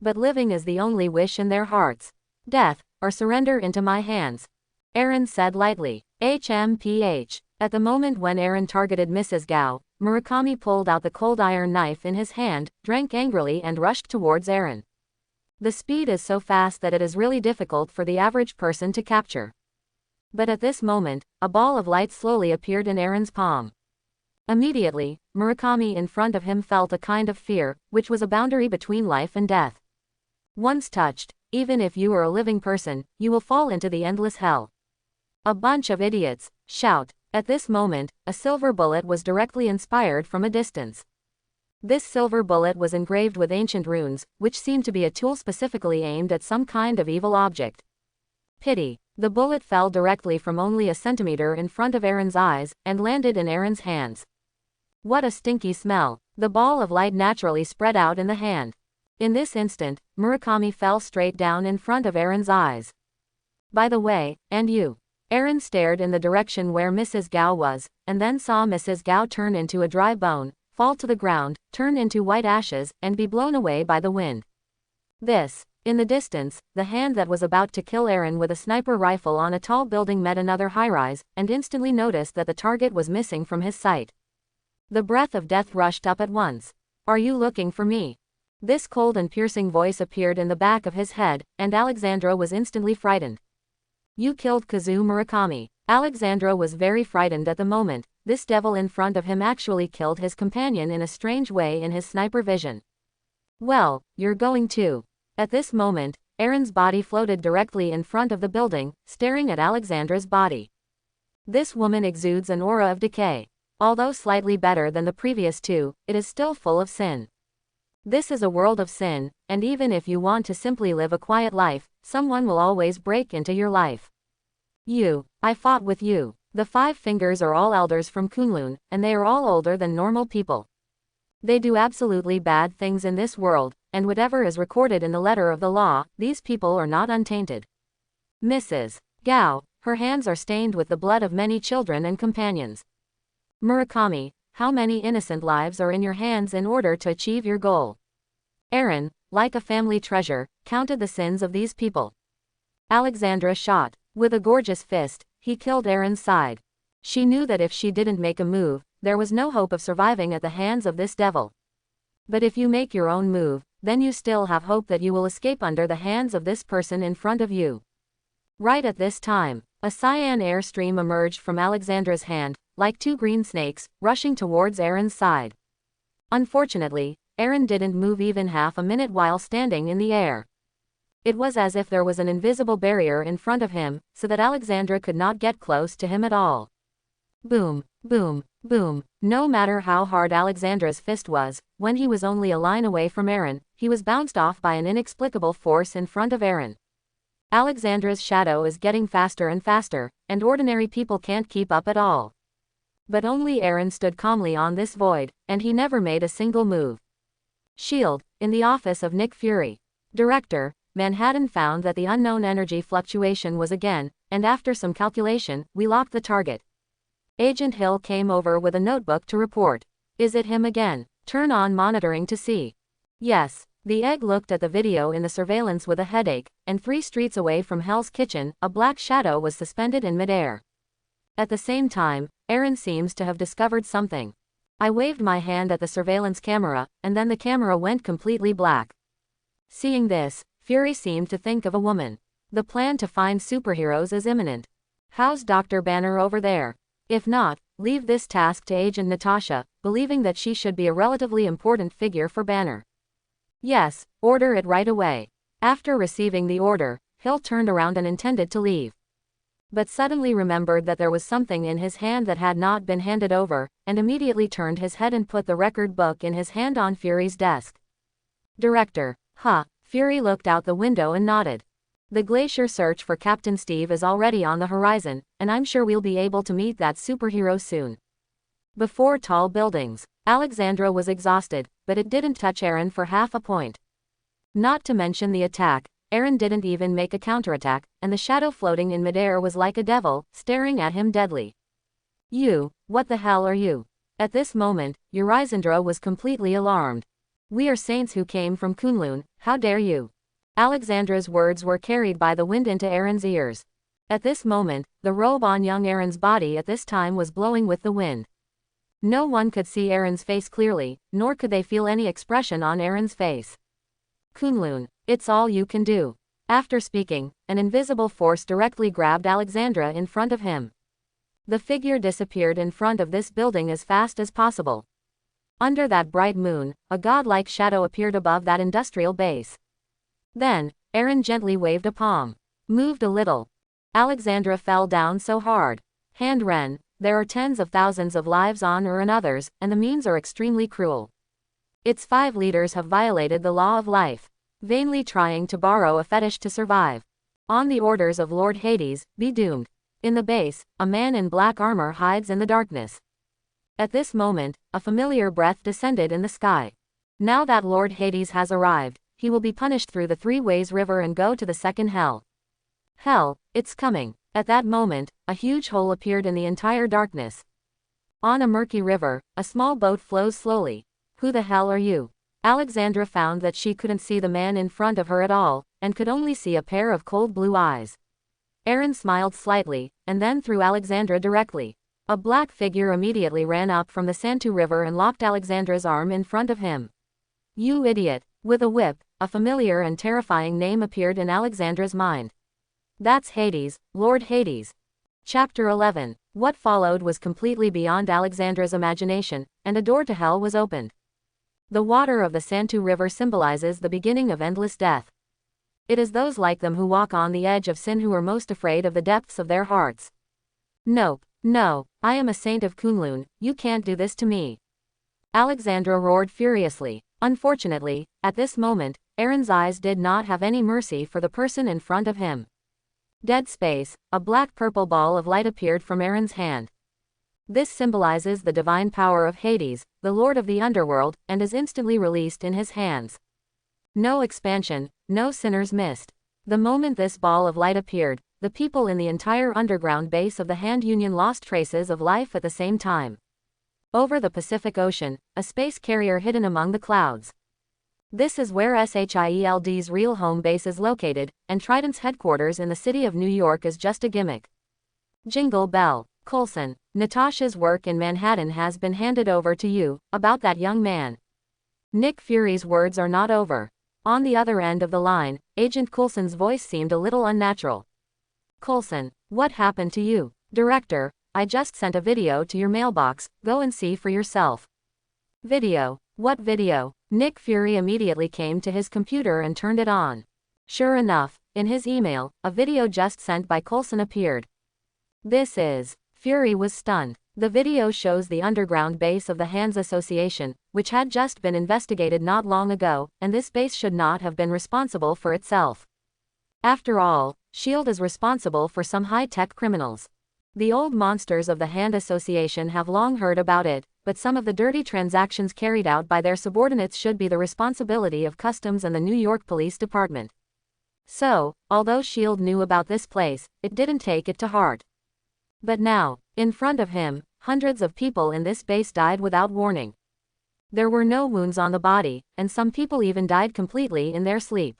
Speaker 1: But living is the only wish in their hearts. Death, or surrender into my hands. Aaron said lightly. HMPH. At the moment when Aaron targeted Mrs. Gao, Murakami pulled out the cold iron knife in his hand, drank angrily and rushed towards Aaron. The speed is so fast that it is really difficult for the average person to capture. But at this moment, a ball of light slowly appeared in Aaron's palm. Immediately, Murakami in front of him felt a kind of fear, which was a boundary between life and death. Once touched, even if you are a living person, you will fall into the endless hell. A bunch of idiots, shout. At this moment, a silver bullet was directly inspired from a distance. This silver bullet was engraved with ancient runes, which seemed to be a tool specifically aimed at some kind of evil object. Pity. The bullet fell directly from only a centimeter in front of Aaron's eyes, and landed in Aaron's hands. What a stinky smell. The ball of light naturally spread out in the hand. In this instant, Murakami fell straight down in front of Aaron's eyes. By the way, and you. Aaron stared in the direction where Mrs. Gao was, and then saw Mrs. Gao turn into a dry bone, fall to the ground, turn into white ashes, and be blown away by the wind. This. In the distance, the hand that was about to kill Aaron with a sniper rifle on a tall building met another high-rise, and instantly noticed that the target was missing from his sight. The breath of death rushed up at once. Are you looking for me? This cold and piercing voice appeared in the back of his head, and Alexandra was instantly frightened. You killed Kazuo Murakami. Alexandra was very frightened at the moment. This devil in front of him actually killed his companion in a strange way in his sniper vision. Well, you're going to. At this moment, Aaron's body floated directly in front of the building, staring at Alexandra's body. This woman exudes an aura of decay. Although slightly better than the previous two, it is still full of sin. This is a world of sin, and even if you want to simply live a quiet life, someone will always break into your life. I fought with you. The Five Fingers are all elders from Kunlun, and they are all older than normal people. They do absolutely bad things in this world, and whatever is recorded in the letter of the law, these people are not untainted. Mrs. Gao, her hands are stained with the blood of many children and companions. Murakami, how many innocent lives are in your hands in order to achieve your goal? Aaron, like a family treasure, counted the sins of these people. Alexandra shot. With a gorgeous fist, he killed Aaron's side. She knew that if she didn't make a move, there was no hope of surviving at the hands of this devil. But if you make your own move, then you still have hope that you will escape under the hands of this person in front of you. Right at this time, a cyan air stream emerged from Alexandra's hand, like two green snakes, rushing towards Aaron's side. Unfortunately, Aaron didn't move even half a minute while standing in the air. It was as if there was an invisible barrier in front of him, so that Alexandra could not get close to him at all. Boom, boom, boom. No matter how hard Alexandra's fist was, when he was only a line away from Aaron, he was bounced off by an inexplicable force in front of Aaron. Alexandra's shadow is getting faster and faster, and ordinary people can't keep up at all. But only Aaron stood calmly on this void, and he never made a single move. Shield, in the office of Nick Fury. Director, Manhattan found that the unknown energy fluctuation was again, and after some calculation, we locked the target. Agent Hill came over with a notebook to report. Is it him again? Turn on monitoring to see. Yes. The egg looked at the video in the surveillance with a headache, and 3 streets away from Hell's Kitchen, a black shadow was suspended in midair. At the same time, Aaron seems to have discovered something. I waved my hand at the surveillance camera, and then the camera went completely black. Seeing this, Fury seemed to think of a woman. The plan to find superheroes is imminent. How's Dr. Banner over there? If not, leave this task to Agent Natasha, believing that she should be a relatively important figure for Banner. Yes, order it right away. After receiving the order, Hill turned around and intended to leave. But suddenly remembered that there was something in his hand that had not been handed over, and immediately turned his head and put the record book in his hand on Fury's desk. Director. Fury looked out the window and nodded. The glacier search for Captain Steve is already on the horizon, and I'm sure we'll be able to meet that superhero soon. Before tall buildings. Alexandra was exhausted, but it didn't touch Aaron for half a point. Not to mention the attack, Aaron didn't even make a counterattack, and the shadow floating in midair was like a devil, staring at him deadly. What the hell are you? At this moment, Urizendra's was completely alarmed. We are saints who came from Kunlun, how dare you? Alexandra's words were carried by the wind into Aaron's ears. At this moment, the robe on young Aaron's body at this time was blowing with the wind. No one could see Aaron's face clearly, nor could they feel any expression on Aaron's face. Kunlun, it's all you can do. After speaking, an invisible force directly grabbed Alexandra in front of him. The figure disappeared in front of this building as fast as possible. Under that bright moon, a godlike shadow appeared above that industrial base. Then, Aaron gently waved a palm. Moved a little. Alexandra fell down so hard. Hand Ren, there are tens of thousands of lives on Ur and others, and the means are extremely cruel. Its 5 leaders have violated the law of life, vainly trying to borrow a fetish to survive. On the orders of Lord Hades, be doomed. In the base, a man in black armor hides in the darkness. At this moment, a familiar breath descended in the sky. Now that Lord Hades has arrived, he will be punished through the 3 ways river and go to the second hell. Hell, it's coming. At that moment, a huge hole appeared in the entire darkness. On a murky river, a small boat flows slowly. Who the hell are you? Alexandra found that she couldn't see the man in front of her at all, and could only see a pair of cold blue eyes. Aaron smiled slightly, and then threw Alexandra directly. A black figure immediately ran up from the Santu River and locked Alexandra's arm in front of him. You idiot! With a whip, a familiar and terrifying name appeared in Alexandra's mind. That's Hades, Lord Hades. Chapter 11. What followed was completely beyond Alexandra's imagination, and a door to hell was opened. The water of the Santu River symbolizes the beginning of endless death. It is those like them who walk on the edge of sin who are most afraid of the depths of their hearts. Nope, no, I am a saint of Kunlun, you can't do this to me. Alexandra roared furiously. Unfortunately, at this moment, Aaron's eyes did not have any mercy for the person in front of him. Dead space, a black-purple ball of light appeared from Aaron's hand. This symbolizes the divine power of Hades, the lord of the underworld, and is instantly released in his hands. No expansion, no sinners missed. The moment this ball of light appeared, the people in the entire underground base of the Hand Union lost traces of life at the same time. Over the Pacific Ocean, a space carrier hidden among the clouds. This is where SHIELD's real home base is located, and Trident's headquarters in the city of New York is just a gimmick. Jingle bell. Coulson, Natasha's work in Manhattan has been handed over to you. About that young man. Nick Fury's words are not over. On the other end of the line, Agent Coulson's voice seemed a little unnatural. Coulson, what happened to you? Director, I just sent a video to your mailbox, go and see for yourself. Video? What video? Nick Fury immediately came to his computer and turned it on. Sure enough, in his email, a video just sent by Coulson appeared. This is. Fury was stunned. The video shows the underground base of the Hands Association, which had just been investigated not long ago, and this base should not have been responsible for itself. After all, S.H.I.E.L.D. is responsible for some high-tech criminals. The old monsters of the Hand Association have long heard about it, but some of the dirty transactions carried out by their subordinates should be the responsibility of Customs and the New York Police Department. So, although S.H.I.E.L.D. knew about this place, it didn't take it to heart. But now, in front of him, hundreds of people in this base died without warning. There were no wounds on the body, and some people even died completely in their sleep.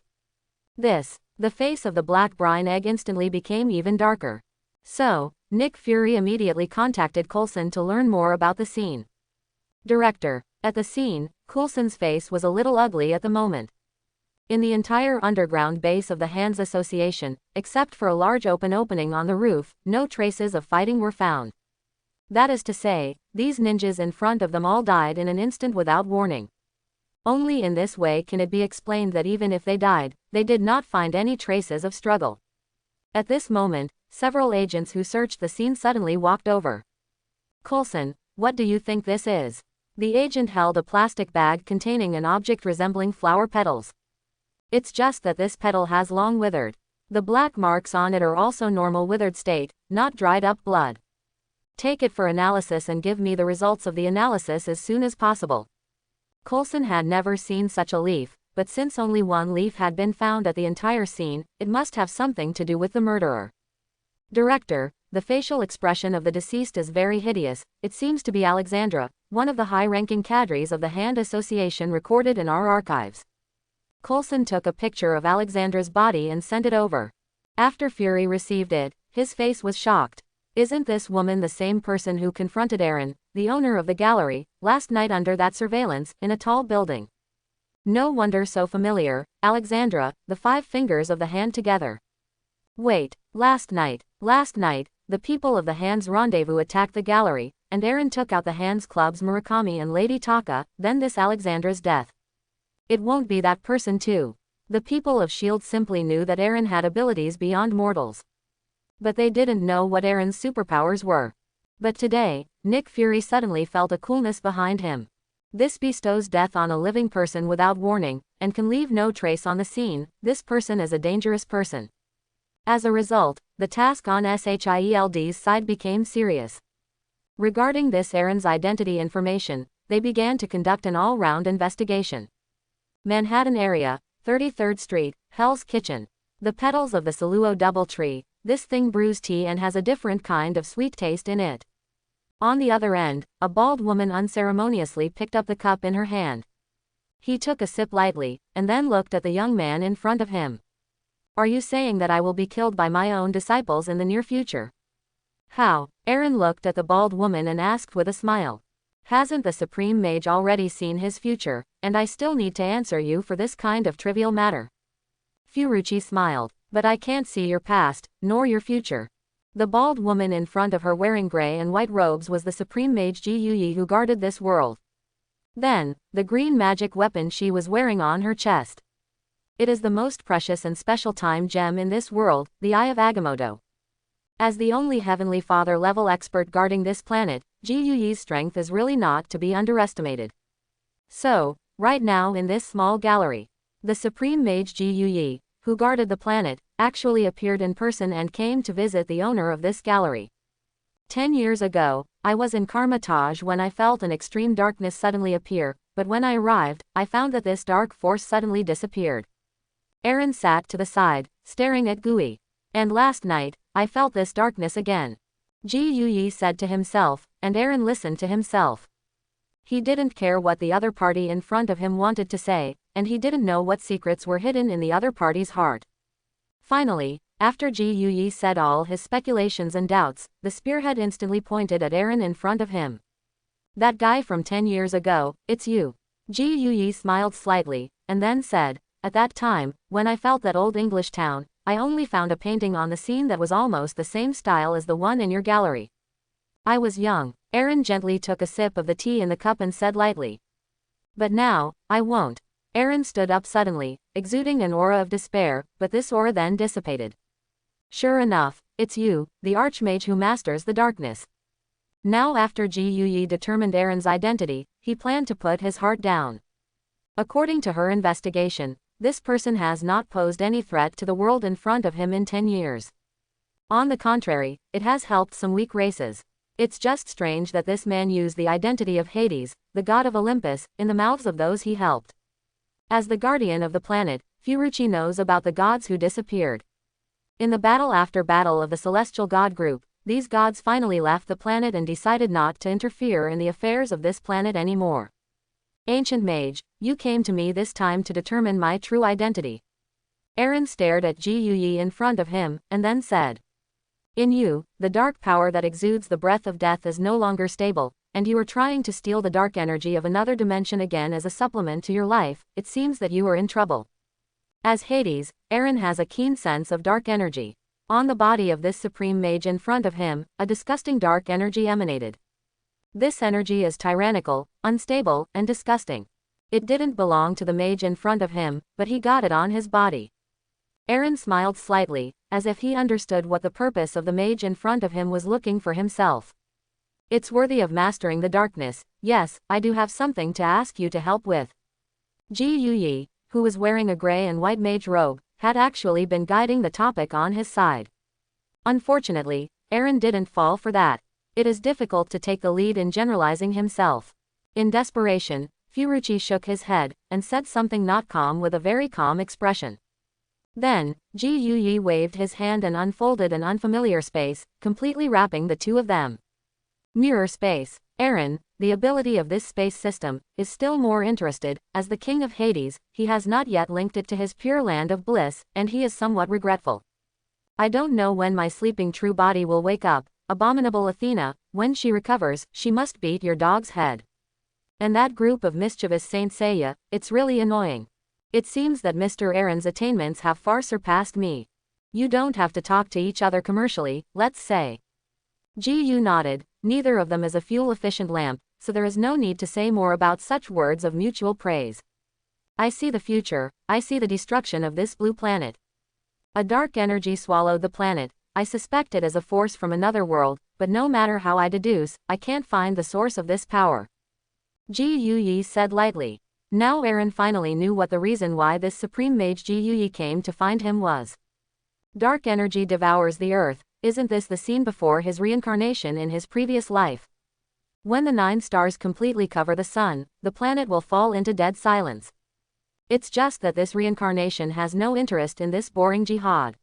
Speaker 1: The face of the black brine egg instantly became even darker. So, Nick Fury immediately contacted Coulson to learn more about the scene. Director. At the scene, Coulson's face was a little ugly at the moment. In the entire underground base of the Hands Association, except for a large open opening on the roof, no traces of fighting were found. That is to say, these ninjas in front of them all died in an instant without warning. Only in this way can it be explained that even if they died, they did not find any traces of struggle. At this moment, several agents who searched the scene suddenly walked over. Coulson, what do you think this is? The agent held a plastic bag containing an object resembling flower petals. It's just that this petal has long withered. The black marks on it are also normal withered state, not dried up blood. Take it for analysis and give me the results of the analysis as soon as possible. Coulson had never seen such a leaf, but since only one leaf had been found at the entire scene, it must have something to do with the murderer. Director, the facial expression of the deceased is very hideous. It seems to be Alexandra, one of the high-ranking cadres of the Hand Association recorded in our archives. Coulson took a picture of Alexandra's body and sent it over. After Fury received it, his face was shocked. Isn't this woman the same person who confronted Aaron, the owner of the gallery, last night under that surveillance, in a tall building? No wonder so familiar. Alexandra, the 5 fingers of the hand together. Wait, last night, the people of the Hands Rendezvous attacked the gallery, and Aaron took out the Hands Club's Murakami and Lady Taka, then this Alexandra's death. It won't be that person too. The people of S.H.I.E.L.D. simply knew that Aaron had abilities beyond mortals. But they didn't know what Aaron's superpowers were. But today, Nick Fury suddenly felt a coolness behind him. This bestows death on a living person without warning, and can leave no trace on the scene. This person is a dangerous person. As a result, the task on Schild's side became serious. Regarding this Aaron's identity information, they began to conduct an all-round investigation. Manhattan area, 33rd Street, Hell's Kitchen. The petals of the Saluo double tree, this thing brews tea and has a different kind of sweet taste in it. On the other end, a bald woman unceremoniously picked up the cup in her hand. He took a sip lightly, and then looked at the young man in front of him. Are you saying that I will be killed by my own disciples in the near future? How? Aaron looked at the bald woman and asked with a smile. Hasn't the Supreme Mage already seen his future, and I still need to answer you for this kind of trivial matter? Furuchi smiled. But I can't see your past, nor your future. The bald woman in front of her wearing gray and white robes was the Supreme Mage Ji who guarded this world. Then, the green magic weapon she was wearing on her chest. It is the most precious and special time gem in this world, the Eye of Agamotto. As the only Heavenly Father level expert guarding this planet, Ji strength is really not to be underestimated. So, right now in this small gallery, the Supreme Mage Ji, who guarded the planet, actually appeared in person and came to visit the owner of this gallery. 10 years ago, I was in Karmatage when I felt an extreme darkness suddenly appear, but when I arrived, I found that this dark force suddenly disappeared. Aaron sat to the side, staring at Gui. And last night, I felt this darkness again. Ji said to himself, and Aaron listened to himself. He didn't care what the other party in front of him wanted to say, and he didn't know what secrets were hidden in the other party's heart. Finally, after Ji said all his speculations and doubts, the spearhead instantly pointed at Aaron in front of him. That guy from 10 years ago, it's you. Ji smiled slightly, and then said, at that time, when I felt that old English town, I only found a painting on the scene that was almost the same style as the one in your gallery. I was young. Aaron gently took a sip of the tea in the cup and said lightly. But now, I won't. Aaron stood up suddenly, exuding an aura of despair, but this aura then dissipated. Sure enough, it's you, the Archmage who masters the darkness. Now after Ji determined Aaron's identity, he planned to put his heart down. According to her investigation, this person has not posed any threat to the world in front of him in 10 years. On the contrary, it has helped some weak races. It's just strange that this man used the identity of Hades, the god of Olympus, in the mouths of those he helped. As the guardian of the planet, Furuchi knows about the gods who disappeared. In the battle after battle of the celestial god group, these gods finally left the planet and decided not to interfere in the affairs of this planet anymore. Ancient Mage, you came to me this time to determine my true identity. Aaron stared at Ji in front of him, and then said. In you, the dark power that exudes the breath of death is no longer stable, and you are trying to steal the dark energy of another dimension again as a supplement to your life. It seems that you are in trouble. As Hades, Aaron has a keen sense of dark energy. On the body of this supreme mage in front of him, a disgusting dark energy emanated. This energy is tyrannical, unstable, and disgusting. It didn't belong to the mage in front of him, but he got it on his body. Aaron smiled slightly, as if he understood what the purpose of the mage in front of him was looking for himself. It's worthy of mastering the darkness. Yes, I do have something to ask you to help with. Ji Yuyi, who was wearing a gray and white mage robe, had actually been guiding the topic on his side. Unfortunately, Aaron didn't fall for that. It is difficult to take the lead in generalizing himself. In desperation, Furuchi shook his head, and said something not calm with a very calm expression. Then, Ji Yuyi waved his hand and unfolded an unfamiliar space, completely wrapping the two of them. Mirror space. Aaron, the ability of this space system, is still more interested. As the king of Hades, he has not yet linked it to his pure land of bliss, and he is somewhat regretful. I don't know when my sleeping true body will wake up. Abominable Athena, when she recovers, she must beat your dog's head. And that group of mischievous Saint Seiya, it's really annoying. It seems that Mr. Aaron's attainments have far surpassed me. You don't have to talk to each other commercially, let's say. Ji Yu nodded. Neither of them is a fuel-efficient lamp, so there is no need to say more about such words of mutual praise. I see the future. I see the destruction of this blue planet. A dark energy swallowed the planet. I suspect it as a force from another world, but no matter how I deduce, I can't find the source of this power. Ji Yuyi said lightly. Now Aaron finally knew what the reason why this supreme mage Ji Yuyi came to find him was. Dark energy devours the earth. Isn't this the scene before his reincarnation in his previous life? When the 9 stars completely cover the sun, the planet will fall into dead silence. It's just that this reincarnation has no interest in this boring jihad.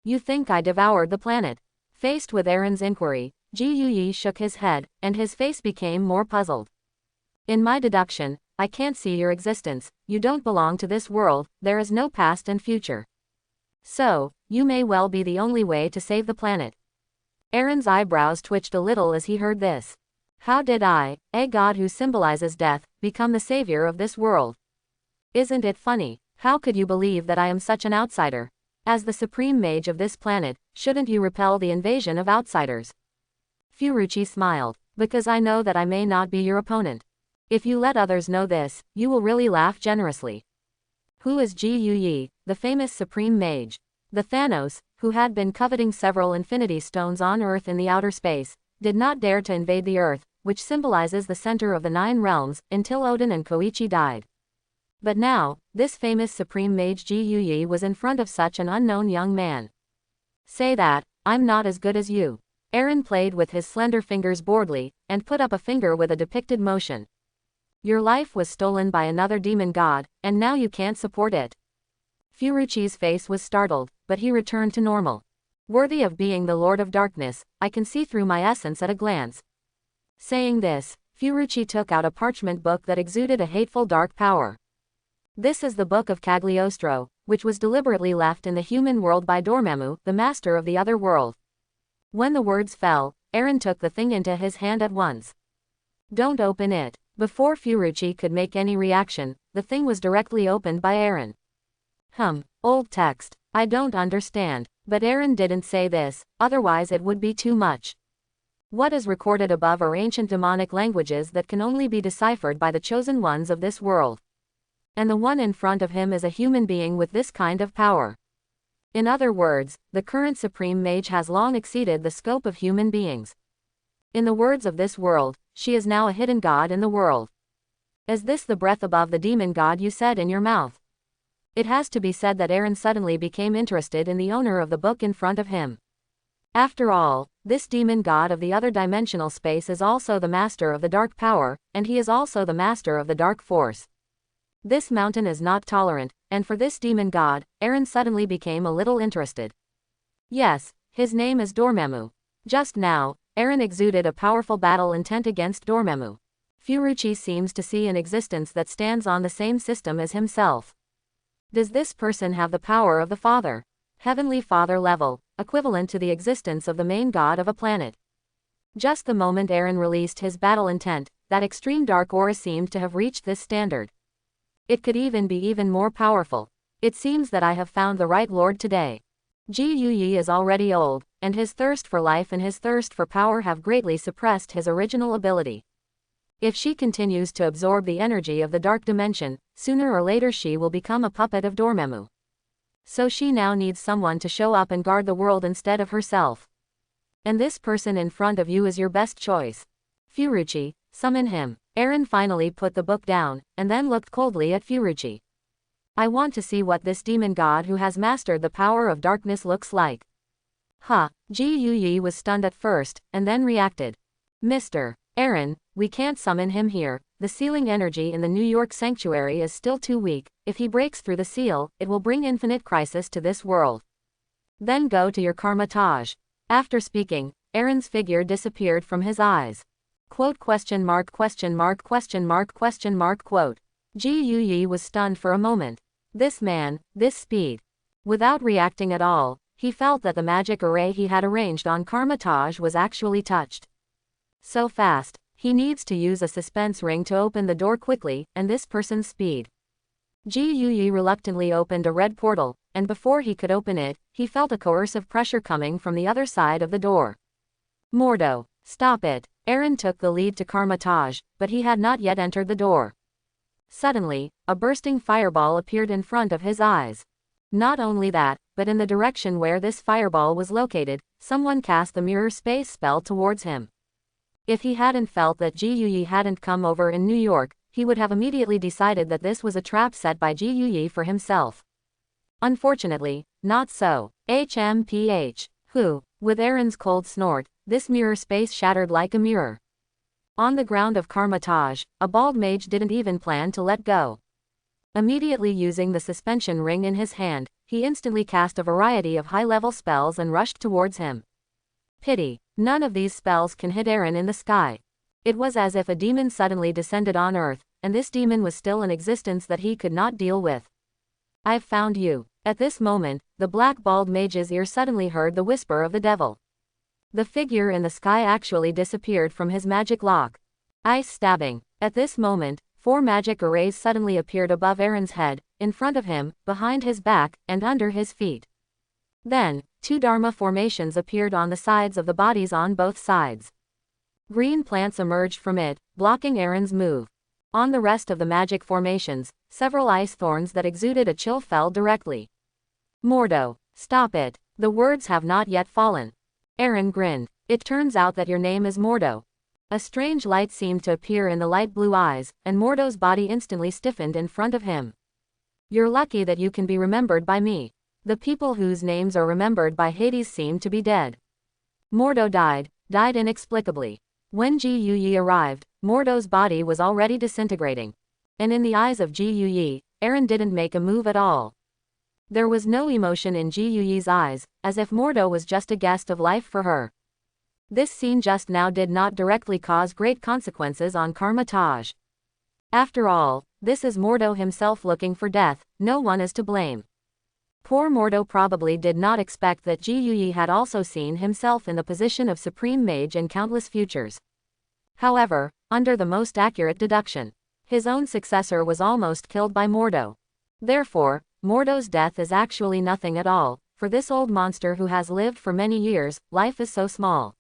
Speaker 1: You think I devoured the planet? Faced with Aaron's inquiry, Ji Yuyi shook his head, and his face became more puzzled. In my deduction, I can't see your existence. You don't belong to this world, there is no past and future. So, you may well be the only way to save the planet. Aaron's eyebrows twitched a little as he heard this. How did I, a god who symbolizes death, become the savior of this world? Isn't it funny? How could you believe that I am such an outsider? As the supreme mage of this planet, shouldn't you repel the invasion of outsiders? Furuichi smiled. Because I know that I may not be your opponent. If you let others know this, you will really laugh generously. Who is Ji Yuyi, the famous supreme mage? The Thanos, who had been coveting several infinity stones on Earth in the outer space, did not dare to invade the Earth, which symbolizes the center of the 9 realms, until Odin and Koichi died. But now, this famous supreme mage Ji Yuyi was in front of such an unknown young man. Say that, I'm not as good as you. Aaron played with his slender fingers boredly, and put up a finger with a depicted motion. Your life was stolen by another demon god, and now you can't support it. Furuichi's face was startled, but he returned to normal. Worthy of being the Lord of Darkness, I can see through my essence at a glance. Saying this, Furuichi took out a parchment book that exuded a hateful dark power. This is the Book of Cagliostro, which was deliberately left in the human world by Dormammu, the master of the other world. When the words fell, Aaron took the thing into his hand at once. Don't open it. Before Furuichi could make any reaction, the thing was directly opened by Aaron. Old text. I don't understand. But Aaron didn't say this, otherwise it would be too much. What is recorded above are ancient demonic languages that can only be deciphered by the chosen ones of this world. And the one in front of him is a human being with this kind of power. In other words, the current supreme mage has long exceeded the scope of human beings. In the words of this world, she is now a hidden god in the world. Is this the breath above the demon god you said in your mouth? It has to be said that Aaron suddenly became interested in the owner of the book in front of him. After all, this demon god of the other dimensional space is also the master of the dark power, and he is also the master of the dark force. This mountain is not tolerant, and for this demon god, Aaron suddenly became a little interested. Yes, his name is Dormammu. Just now, Aaron exuded a powerful battle intent against Dormammu. Furuichi seems to see an existence that stands on the same system as himself. Does this person have the power of the Father? Heavenly Father level, equivalent to the existence of the main god of a planet. Just the moment Aaron released his battle intent, that extreme dark aura seemed to have reached this standard. It could even be even more powerful. It seems that I have found the right lord today. Ji Yuyi is already old, and his thirst for life and his thirst for power have greatly suppressed his original ability. If she continues to absorb the energy of the dark dimension, sooner or later she will become a puppet of Dormammu. So she now needs someone to show up and guard the world instead of herself. And this person in front of you is your best choice. Furuichi, summon him. Aaron finally put the book down, and then looked coldly at Furuichi. I want to see what this demon god who has mastered the power of darkness looks like. Ji Yuyi was stunned at first, and then reacted. Mr. Aaron, we can't summon him here. The sealing energy in the New York sanctuary is still too weak. If he breaks through the seal, it will bring infinite crisis to this world. Then go to your Karma-Taj. After speaking, Aaron's figure disappeared from his eyes. Quote question mark question mark question mark question mark quote. Ji Yuyi was stunned for a moment. This man, this speed. Without reacting at all, he felt that the magic array he had arranged on Karma-Taj was actually touched. So fast, he needs to use a suspense ring to open the door quickly, and this person's speed. Ji Yuyi reluctantly opened a red portal, and before he could open it, he felt a coercive pressure coming from the other side of the door. Mordo, stop it. Aaron took the lead to Karma-Taj, but he had not yet entered the door. Suddenly, a bursting fireball appeared in front of his eyes. Not only that, but in the direction where this fireball was located, someone cast the mirror space spell towards him. If he hadn't felt that Ji Yuyi hadn't come over in New York, he would have immediately decided that this was a trap set by Ji Yuyi for himself. Unfortunately, not so. HMPH. Who? With Aaron's cold snort, this mirror space shattered like a mirror. On the ground of Karmatage, a bald mage didn't even plan to let go. Immediately using the suspension ring in his hand, he instantly cast a variety of high-level spells and rushed towards him. Pity. None of these spells can hit Aaron in the sky. It was as if a demon suddenly descended on Earth, and this demon was still in existence that he could not deal with. I've found you. At this moment, the black bald mage's ear suddenly heard the whisper of the devil. The figure in the sky actually disappeared from his magic lock. Ice stabbing. At this moment, 4 magic arrays suddenly appeared above Aaron's head, in front of him, behind his back, and under his feet. Then, 2 Dharma formations appeared on the sides of the bodies on both sides. Green plants emerged from it, blocking Aaron's move. On the rest of the magic formations, several ice thorns that exuded a chill fell directly. Mordo, stop it. The words have not yet fallen. Aaron grinned. It turns out that your name is Mordo. A strange light seemed to appear in the light blue eyes, and Mordo's body instantly stiffened in front of him. You're lucky that you can be remembered by me. The people whose names are remembered by Hades seem to be dead. Mordo died inexplicably. When Ji Yuyi arrived, Mordo's body was already disintegrating. And in the eyes of Ji Yuyi, Aaron didn't make a move at all. There was no emotion in Ji Yuyi's eyes, as if Mordo was just a guest of life for her. This scene just now did not directly cause great consequences on Karmatage. After all, this is Mordo himself looking for death, no one is to blame. Poor Mordo probably did not expect that Ji Yuyi had also seen himself in the position of Supreme Mage in countless futures. However, under the most accurate deduction, his own successor was almost killed by Mordo. Therefore, Mordo's death is actually nothing at all. For this old monster who has lived for many years, life is so small.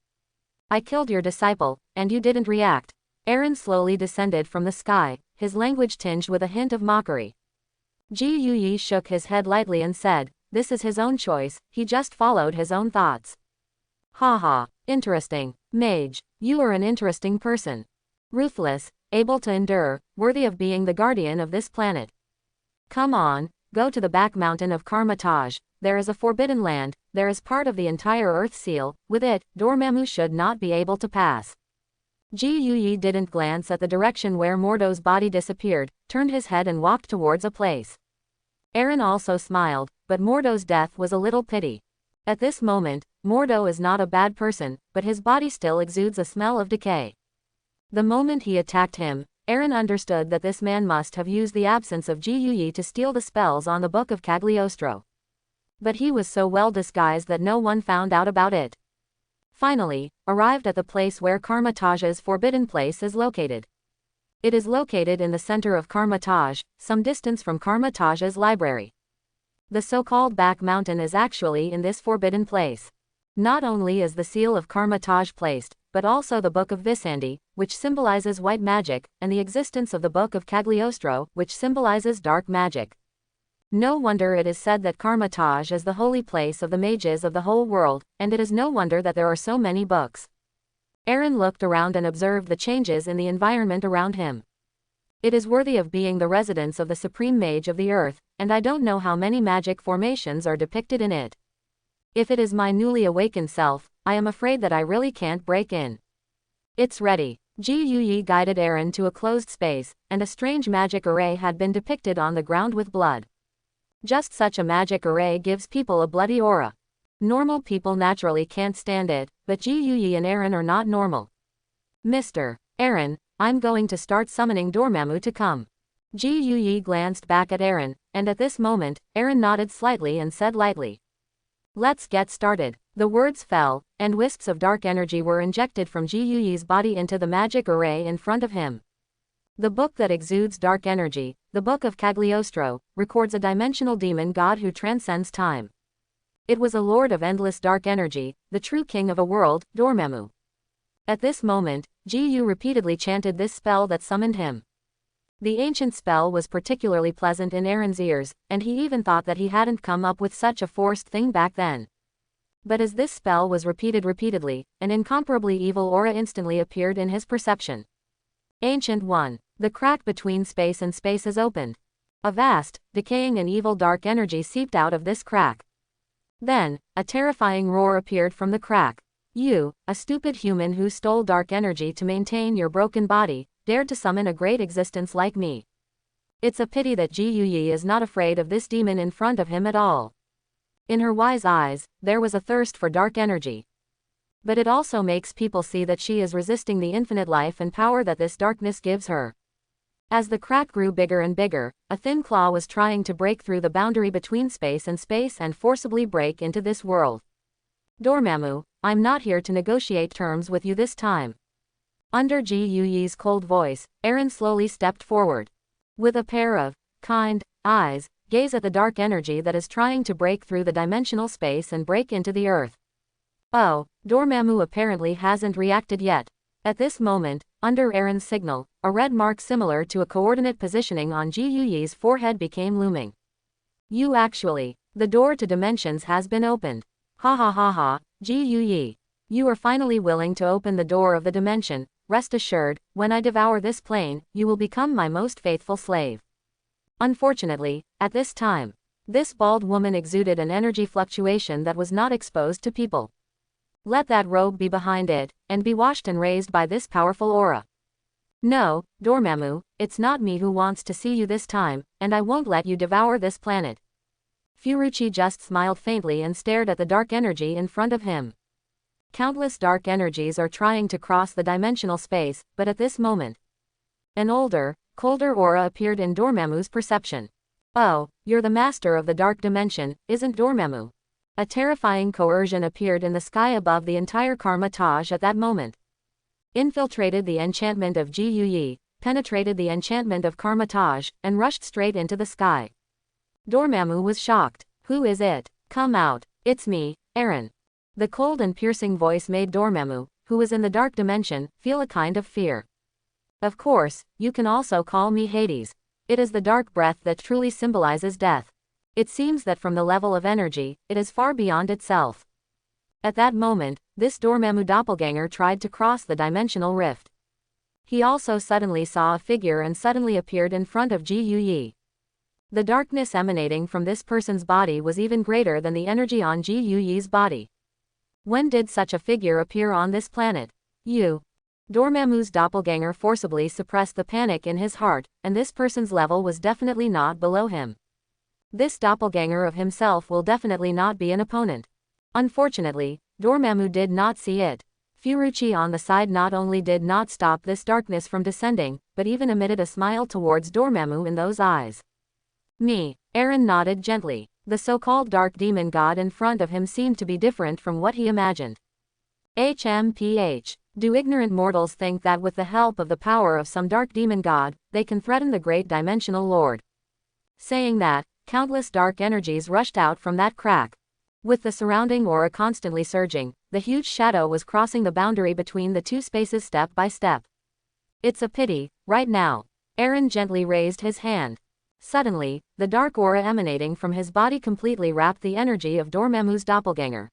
Speaker 1: I killed your disciple, and you didn't react. Aaron slowly descended from the sky, his language tinged with a hint of mockery. Ji Yuyi shook his head lightly and said, this is his own choice, he just followed his own thoughts. Haha, interesting. Mage, you are an interesting person. Ruthless, able to endure, worthy of being the guardian of this planet. Come on, go to the back mountain of Karmatage. There is a forbidden land, there is part of the entire Earth seal, with it, Dormammu should not be able to pass. Ji Yuyi didn't glance at the direction where Mordo's body disappeared, turned his head and walked towards a place. Aaron also smiled, but Mordo's death was a little pity. At this moment, Mordo is not a bad person, but his body still exudes a smell of decay. The moment he attacked him, Aaron understood that this man must have used the absence of Ji Yuyi to steal the spells on the Book of Cagliostro. But he was so well disguised that no one found out about it. Finally, arrived at the place where Karmatage's forbidden place is located. It is located in the center of Karmatage, some distance from Karmatage's library. The so-called back mountain is actually in this forbidden place. Not only is the seal of Karmatage placed, but also the Book of Visandi, which symbolizes white magic, and the existence of the Book of Cagliostro, which symbolizes dark magic. No wonder it is said that Karmatage is the holy place of the mages of the whole world, and it is no wonder that there are so many books. Aaron looked around and observed the changes in the environment around him. It is worthy of being the residence of the Supreme Mage of the Earth, and I don't know how many magic formations are depicted in it. If it is my newly awakened self, I am afraid that I really can't break in. It's ready. Ji Yuyi guided Aaron to a closed space, and a strange magic array had been depicted on the ground with blood. Just such a magic array gives people a bloody aura. Normal people naturally can't stand it, but Ji Yuyi and Aaron are not normal. Mr. Aaron, I'm going to start summoning Dormammu to come. Ji Yuyi glanced back at Aaron, and at this moment, Aaron nodded slightly and said lightly, let's get started. The words fell, and wisps of dark energy were injected from Ji Yuyi's body into the magic array in front of him. The book that exudes dark energy, the Book of Cagliostro, records a dimensional demon god who transcends time. It was a lord of endless dark energy, the true king of a world, Dormammu. At this moment, Ji Yu repeatedly chanted this spell that summoned him. The ancient spell was particularly pleasant in Aaron's ears, and he even thought that he hadn't come up with such a forced thing back then. But as this spell was repeated repeatedly, an incomparably evil aura instantly appeared in his perception. Ancient One. The crack between space and space is opened. A vast, decaying and evil dark energy seeped out of this crack. Then, a terrifying roar appeared from the crack. You, a stupid human who stole dark energy to maintain your broken body, dared to summon a great existence like me. It's a pity that Ji Yuyi is not afraid of this demon in front of him at all. In her wise eyes, there was a thirst for dark energy. But it also makes people see that she is resisting the infinite life and power that this darkness gives her. As the crack grew bigger and bigger, a thin claw was trying to break through the boundary between space and forcibly break into this world. Dormammu, I'm not here to negotiate terms with you this time. Under Ji Yuyi's cold voice, Eren slowly stepped forward. With a pair of kind eyes, gaze at the dark energy that is trying to break through the dimensional space and break into the earth. Oh, Dormammu apparently hasn't reacted yet. At this moment, under Eren's signal, a red mark similar to a coordinate positioning on Ji Yuyi's forehead became looming. You actually, the door to dimensions has been opened. Ha ha ha ha, Ji Yuyi. You are finally willing to open the door of the dimension. Rest assured, when I devour this plane, you will become my most faithful slave. Unfortunately, at this time, this bald woman exuded an energy fluctuation that was not exposed to people. Let that robe be behind it, and be washed and raised by this powerful aura. No, Dormammu, it's not me who wants to see you this time, and I won't let you devour this planet. Furuchi just smiled faintly and stared at the dark energy in front of him. Countless dark energies are trying to cross the dimensional space, but at this moment, an older, colder aura appeared in Dormammu's perception. Oh, you're the master of the dark dimension, isn't Dormammu? A terrifying coercion appeared in the sky above the entire Karma Taj at that moment. Infiltrated the enchantment of Ji Yuyi, penetrated the enchantment of Karma Taj, and rushed straight into the sky. Dormammu was shocked. Who is it? Come out. It's me, Eren. The cold and piercing voice made Dormammu, who was in the dark dimension, feel a kind of fear. Of course, you can also call me Hades. It is the dark breath that truly symbolizes death. It seems that from the level of energy, it is far beyond itself. At that moment, this Dormammu doppelganger tried to cross the dimensional rift. He also suddenly saw a figure and suddenly appeared in front of Ji Yuyi. The darkness emanating from this person's body was even greater than the energy on Ji Yuyi's body. When did such a figure appear on this planet? You. Dormammu's doppelganger forcibly suppressed the panic in his heart, and this person's level was definitely not below him. This doppelganger of himself will definitely not be an opponent. Unfortunately, Dormammu did not see it. Furuchi on the side not only did not stop this darkness from descending, but even emitted a smile towards Dormammu in those eyes. Me. Eren nodded gently. The so-called dark demon god in front of him seemed to be different from what he imagined. HMPH. Do ignorant mortals think that with the help of the power of some dark demon god, they can threaten the great dimensional lord? Saying that, countless dark energies rushed out from that crack. With the surrounding aura constantly surging, the huge shadow was crossing the boundary between the two spaces step by step. It's a pity, right now. Eren gently raised his hand. Suddenly, the dark aura emanating from his body completely wrapped the energy of Dormammu's doppelganger.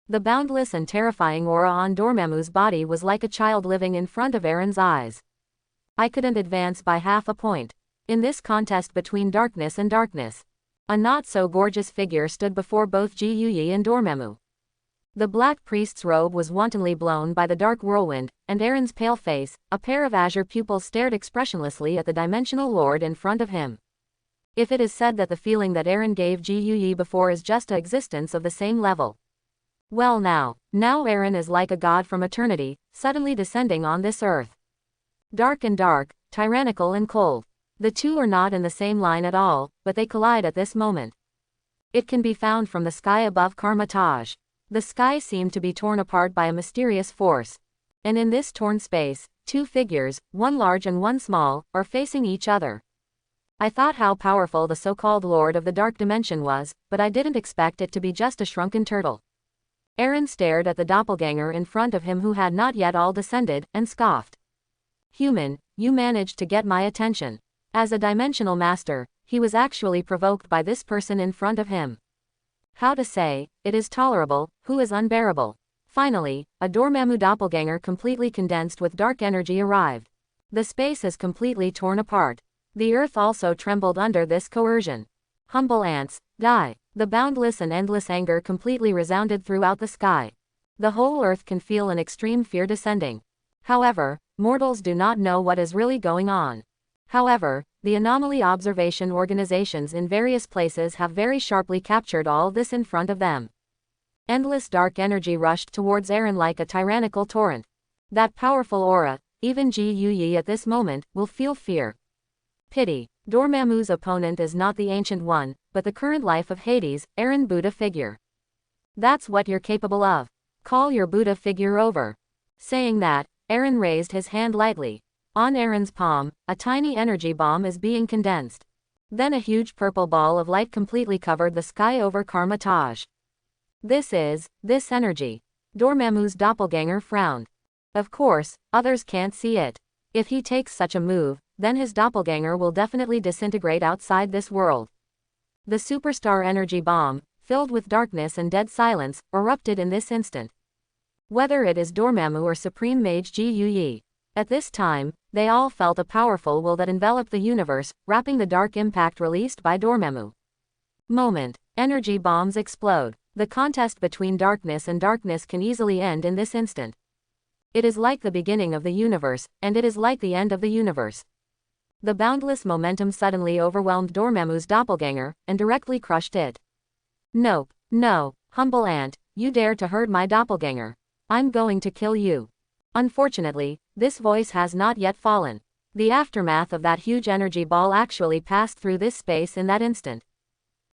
Speaker 1: The boundless and terrifying aura on Dormammu's body was like a child living in front of Eren's eyes. I couldn't advance by half a point. In this contest between darkness and darkness, a not-so-gorgeous figure stood before both Ji Yuyi and Dormammu. The black priest's robe was wantonly blown by the dark whirlwind, and Eren's pale face, a pair of azure pupils stared expressionlessly at the dimensional lord in front of him. If it is said that the feeling that Eren gave Ji Yuyi before is just a existence of the same level. Well now Eren is like a god from eternity, suddenly descending on this earth. Dark and dark, tyrannical and cold. The two are not in the same line at all, but they collide at this moment. It can be found from the sky above Karma Taj. The sky seemed to be torn apart by a mysterious force. And in this torn space, two figures, one large and one small, are facing each other. I thought how powerful the so-called Lord of the Dark Dimension was, but I didn't expect it to be just a shrunken turtle. Eren stared at the doppelganger in front of him who had not yet all descended, and scoffed. Human, you managed to get my attention. As a dimensional master, he was actually provoked by this person in front of him. How to say, it is tolerable, who is unbearable. Finally, a Dormammu doppelganger completely condensed with dark energy arrived. The space is completely torn apart. The earth also trembled under this coercion. Humble ants, die. The boundless and endless anger completely resounded throughout the sky. The whole earth can feel an extreme fear descending. However, mortals do not know what is really going on. However, the anomaly observation organizations in various places have very sharply captured all this in front of them. Endless dark energy rushed towards Eren like a tyrannical torrent. That powerful aura, even Ji Yuyi at this moment, will feel fear. Pity. Dormammu's opponent is not the Ancient One, but the current life of Hades, Eren Buddha figure. That's what you're capable of. Call your Buddha figure over. Saying that, Eren raised his hand lightly. On Eren's palm, a tiny energy bomb is being condensed. Then a huge purple ball of light completely covered the sky over Karma-Taj. This energy. Dormammu's doppelganger frowned. Of course, others can't see it. If he takes such a move, then his doppelganger will definitely disintegrate outside this world. The superstar energy bomb, filled with darkness and dead silence, erupted in this instant. Whether it is Dormammu or Supreme Mage Ji Yuyi. At this time, they all felt a powerful will that enveloped the universe, wrapping the dark impact released by Dormammu. Moment. Energy bombs explode. The contest between darkness and darkness can easily end in this instant. It is like the beginning of the universe, and it is like the end of the universe. The boundless momentum suddenly overwhelmed Dormammu's doppelganger, and directly crushed it. Nope. No, humble ant, you dare to hurt my doppelganger. I'm going to kill you. Unfortunately, this voice has not yet fallen. The aftermath of that huge energy ball actually passed through this space in that instant.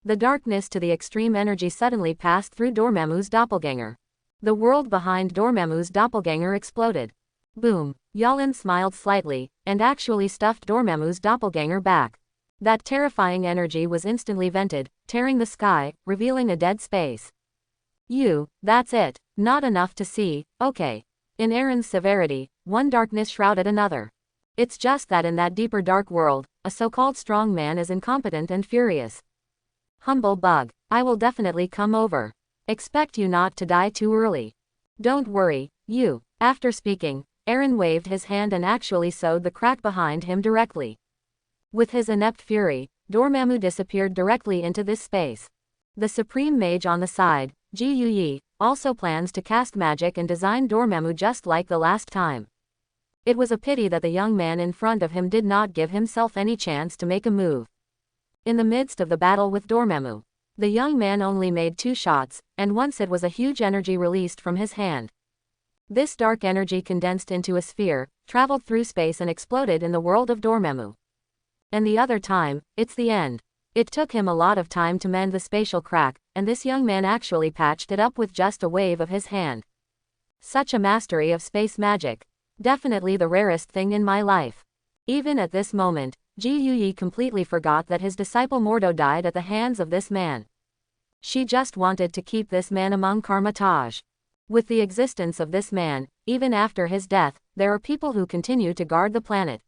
Speaker 1: The darkness to the extreme energy suddenly passed through Dormammu's doppelganger. The world behind Dormammu's doppelganger exploded. Boom. Yalin smiled slightly, and actually stuffed Dormammu's doppelganger back. That terrifying energy was instantly vented, tearing the sky, revealing a dead space. That's it. Not enough to see, okay. In Eren's severity, one darkness shrouded another. It's just that in that deeper dark world, a so-called strong man is incompetent and furious. Humble bug, I will definitely come over. Expect you not to die too early. Don't worry, you. After speaking, Eren waved his hand and actually sewed the crack behind him directly. With his inept fury, Dormammu disappeared directly into this space. The Supreme Mage on the side, Ji Yuyi, also plans to cast magic and design Dormammu just like the last time. It was a pity that the young man in front of him did not give himself any chance to make a move. In the midst of the battle with Dormammu, the young man only made 2 shots, and once it was a huge energy released from his hand. This dark energy condensed into a sphere, traveled through space and exploded in the world of Dormammu. And the other time, it's the end. It took him a lot of time to mend the spatial crack, and this young man actually patched it up with just a wave of his hand. Such a mastery of space magic. Definitely the rarest thing in my life. Even at this moment, Ji Yuyi completely forgot that his disciple Mordo died at the hands of this man. She just wanted to keep this man among Karma-Taj. With the existence of this man, even after his death, there are people who continue to guard the planet.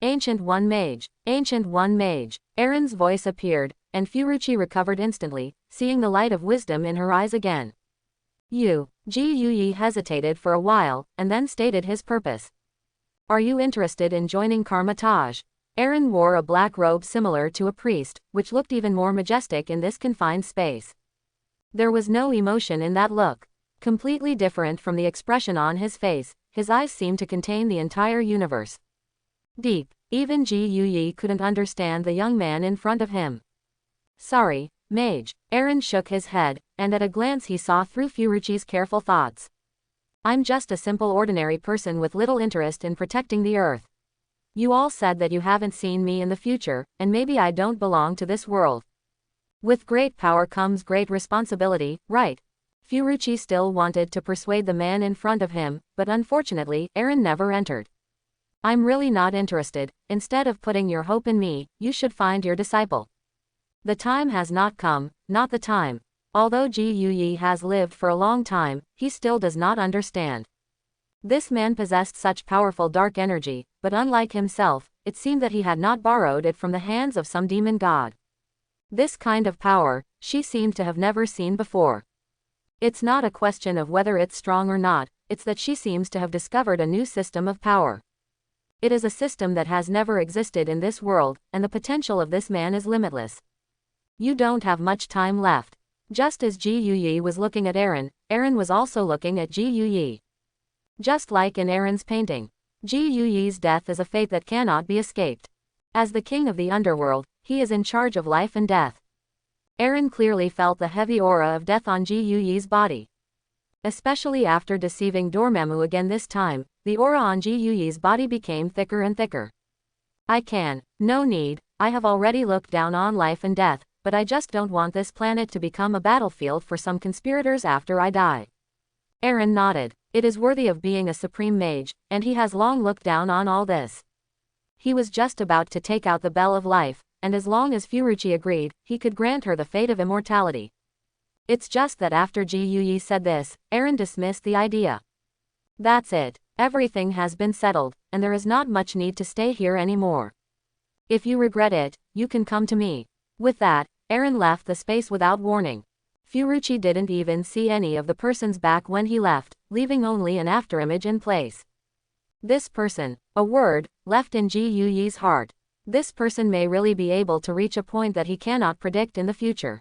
Speaker 1: Ancient One Mage. Ancient One Mage. Eren's voice appeared, and Furuchi recovered instantly, seeing the light of wisdom in her eyes again. Ji Yuyi hesitated for a while, and then stated his purpose. Are you interested in joining Karma-Taj? Eren wore a black robe similar to a priest, which looked even more majestic in this confined space. There was no emotion in that look. Completely different from the expression on his face, his eyes seemed to contain the entire universe. Deep. Even Ji Yuyi couldn't understand the young man in front of him. Sorry, Mage. Eren shook his head, and at a glance he saw through Furuchi's careful thoughts. I'm just a simple ordinary person with little interest in protecting the earth. You all said that you haven't seen me in the future, and maybe I don't belong to this world. With great power comes great responsibility, right? Furuchi still wanted to persuade the man in front of him, but unfortunately, Eren never entered. I'm really not interested. Instead of putting your hope in me, you should find your disciple. The time has not come, not the time. Although Ji Yuyi has lived for a long time, he still does not understand. This man possessed such powerful dark energy, but unlike himself, it seemed that he had not borrowed it from the hands of some demon god. This kind of power, she seemed to have never seen before. It's not a question of whether it's strong or not, it's that she seems to have discovered a new system of power. It is a system that has never existed in this world, and the potential of this man is limitless. You don't have much time left. Just as Ji Yuyi was looking at Aaron, Aaron was also looking at Ji Yuyi. Just like in Aaron's painting, Ji Yuyi's death is a fate that cannot be escaped. As the king of the underworld, he is in charge of life and death. Aaron clearly felt the heavy aura of death on Ji Yuyi's body. Especially after deceiving Dormammu again this time, the aura on Ji Yuyi's body became thicker and thicker. No need, I have already looked down on life and death, but I just don't want this planet to become a battlefield for some conspirators after I die. Aaron nodded. It is worthy of being a supreme mage, and he has long looked down on all this. He was just about to take out the Bell of Life, and as long as Furuchi agreed, he could grant her the fate of immortality. It's just that after Ji Yuyi said this, Aaron dismissed the idea. That's it. Everything has been settled, and there is not much need to stay here anymore. If you regret it, you can come to me. With that, Aaron left the space without warning. Furuchi didn't even see any of the person's back when he left, leaving only an afterimage in place. This person, a word, left in Ji Yuyi's heart. This person may really be able to reach a point that he cannot predict in the future.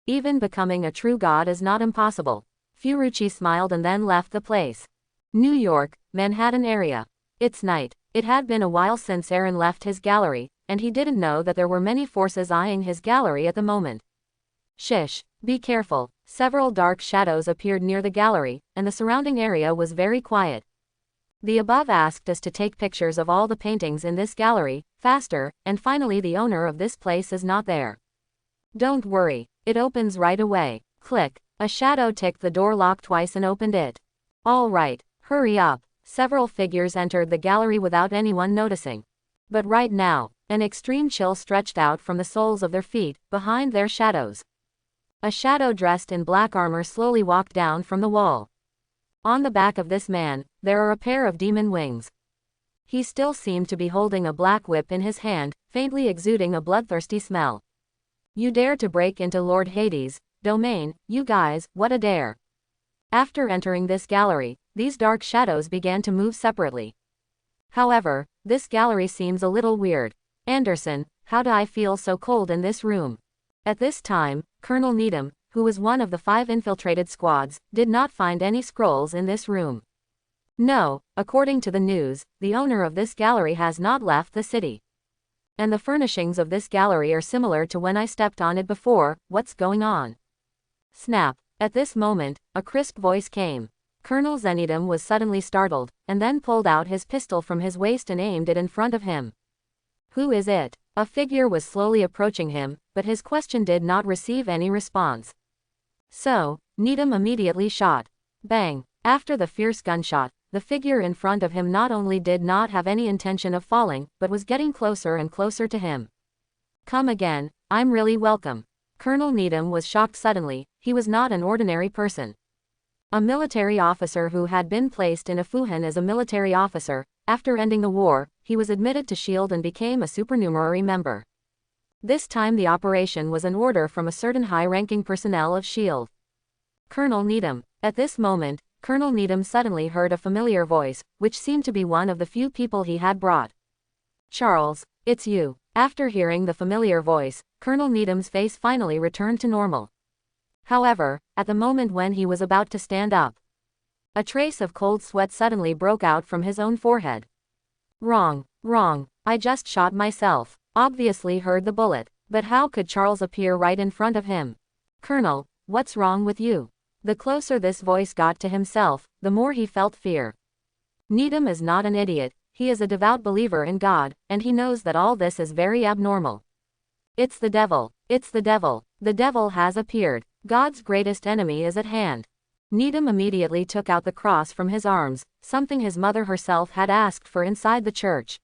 Speaker 1: Even becoming a true god is not impossible. Furuchi smiled and then left the place. New York, Manhattan area. It's night. It had been a while since Aaron left his gallery, and he didn't know that there were many forces eyeing his gallery at the moment. Shish, be careful. Several dark shadows appeared near the gallery, and the surrounding area was very quiet. The above asked us to take pictures of all the paintings in this gallery, faster, and finally the owner of this place is not there. Don't worry, it opens right away. Click. A shadow ticked the door lock twice and opened it. All right, hurry up. Several figures entered the gallery without anyone noticing. But right now, an extreme chill stretched out from the soles of their feet, behind their shadows. A shadow dressed in black armor slowly walked down from the wall. On the back of this man, there are a pair of demon wings. He still seemed to be holding a black whip in his hand, faintly exuding a bloodthirsty smell. You dare to break into Lord Hades' domain, you guys, what a dare. After entering this gallery, these dark shadows began to move separately. However, this gallery seems a little weird. Anderson, how do I feel so cold in this room? At this time, Colonel Needham, who was one of the 5 infiltrated squads, did not find any scrolls in this room. No, according to the news, the owner of this gallery has not left the city. And the furnishings of this gallery are similar to when I stepped on it before. What's going on? Snap. At this moment, a crisp voice came. Colonel Zenidum was suddenly startled, and then pulled out his pistol from his waist and aimed it in front of him. Who is it? A figure was slowly approaching him, but his question did not receive any response. So, Needham immediately shot. Bang! After the fierce gunshot, the figure in front of him not only did not have any intention of falling, but was getting closer and closer to him. Come again, I'm really welcome. Colonel Needham was shocked suddenly. He was not an ordinary person. A military officer who had been placed in a Fuhan as a military officer. After ending the war, he was admitted to SHIELD and became a supernumerary member. This time the operation was an order from a certain high-ranking personnel of SHIELD. Colonel Needham. At this moment, Colonel Needham suddenly heard a familiar voice, which seemed to be one of the few people he had brought. Charles, it's you. After hearing the familiar voice, Colonel Needham's face finally returned to normal. However, at the moment when he was about to stand up, a trace of cold sweat suddenly broke out from his own forehead. Wrong, I just shot myself. Obviously heard the bullet, but how could Charles appear right in front of him? Colonel, what's wrong with you? The closer this voice got to himself, the more he felt fear. Needham is not an idiot, he is a devout believer in God, and he knows that all this is very abnormal. It's the devil, the devil has appeared, God's greatest enemy is at hand. Needham immediately took out the cross from his arms, something his mother herself had asked for inside the church.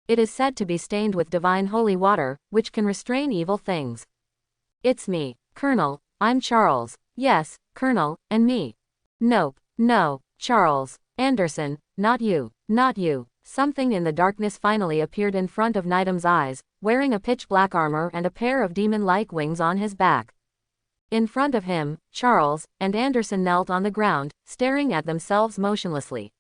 Speaker 1: It is said to be stained with divine holy water, which can restrain evil things. It's me, Colonel, I'm Charles. Yes, Colonel, and me. Nope, no, Charles, Anderson, not you. Something in the darkness finally appeared in front of Needham's eyes, wearing a pitch-black armor and a pair of demon-like wings on his back. In front of him, Charles and Anderson knelt on the ground, staring at themselves motionlessly.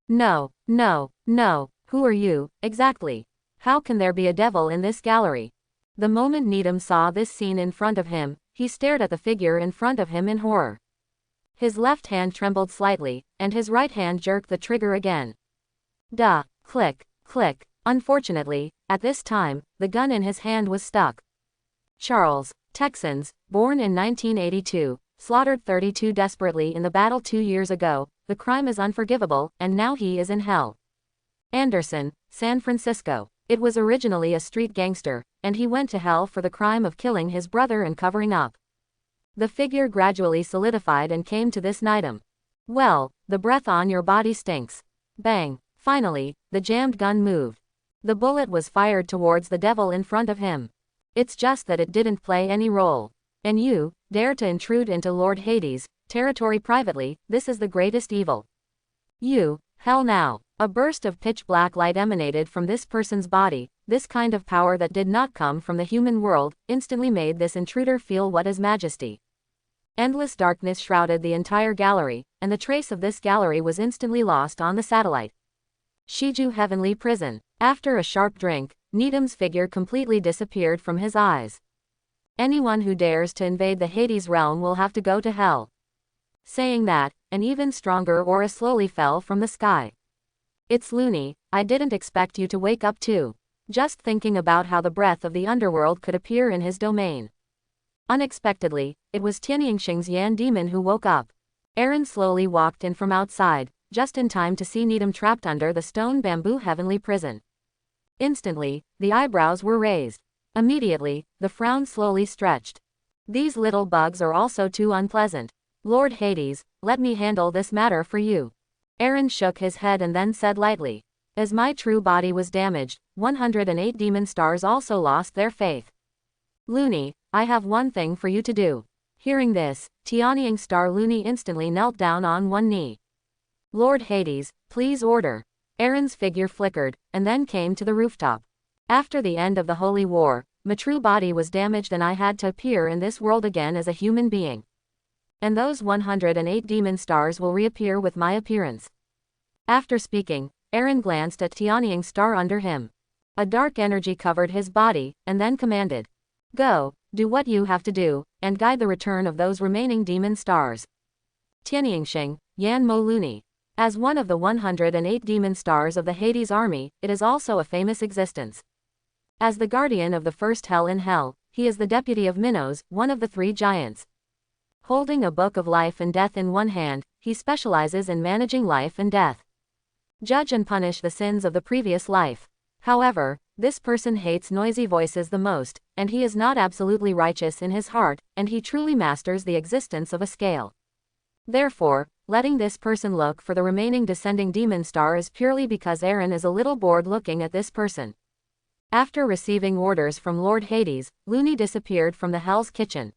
Speaker 1: No, no, no, who are you, exactly? How can there be a devil in this gallery? The moment Needham saw this scene in front of him, he stared at the figure in front of him in horror. His left hand trembled slightly, and his right hand jerked the trigger again. Duh, click, click. Unfortunately, at this time, the gun in his hand was stuck. Charles, Texans, born in 1982, slaughtered 32 desperately in the battle 2 years ago. The crime is unforgivable, and now he is in hell. Anderson, San Francisco. It was originally a street gangster, and he went to hell for the crime of killing his brother and covering up. The figure gradually solidified and came to this Needham. Well, the breath on your body stinks. Bang. Finally, the jammed gun moved. The bullet was fired towards the devil in front of him. It's just that it didn't play any role. And you dare to intrude into Lord Hades' territory privately. This is the greatest evil. You, hell now. A burst of pitch-black light emanated from this person's body. This kind of power that did not come from the human world instantly made this intruder feel what is majesty. Endless darkness shrouded the entire gallery, and the trace of this gallery was instantly lost on the satellite. Shiju Heavenly Prison. After a sharp drink, Needham's figure completely disappeared from his eyes. Anyone who dares to invade the Hades realm will have to go to hell. Saying that, an even stronger aura slowly fell from the sky. It's loony, I didn't expect you to wake up too. Just thinking about how the breath of the underworld could appear in his domain. Unexpectedly, it was Tianyingsheng's Yan demon who woke up. Aaron slowly walked in from outside, just in time to see Needham trapped under the stone bamboo heavenly prison. Instantly, the eyebrows were raised. Immediately, the frown slowly stretched. These little bugs are also too unpleasant. Lord Hades, let me handle this matter for you. Aaron shook his head and then said lightly. As my true body was damaged, 108 demon stars also lost their faith. Loony, I have one thing for you to do. Hearing this, Tianying Star Loony instantly knelt down on one knee. Lord Hades, please order. Aaron's figure flickered, and then came to the rooftop. After the end of the Holy War, my true body was damaged and I had to appear in this world again as a human being. And those 108 demon stars will reappear with my appearance. After speaking, Aaron glanced at Tianying Star under him. A dark energy covered his body, and then commanded. Go, do what you have to do, and guide the return of those remaining demon stars. Tianyingsheng, Yan Mo Loony. As one of the 108 demon stars of the Hades army, it is also a famous existence. As the guardian of the first hell in hell, he is the deputy of Minos, one of the 3 giants. Holding a book of life and death in one hand, he specializes in managing life and death. Judge and punish the sins of the previous life. However, this person hates noisy voices the most, and he is not absolutely righteous in his heart, and he truly masters the existence of a scale. Therefore, letting this person look for the remaining descending demon star is purely because Aaron is a little bored looking at this person. After receiving orders from Lord Hades, Loony disappeared from the Hell's Kitchen.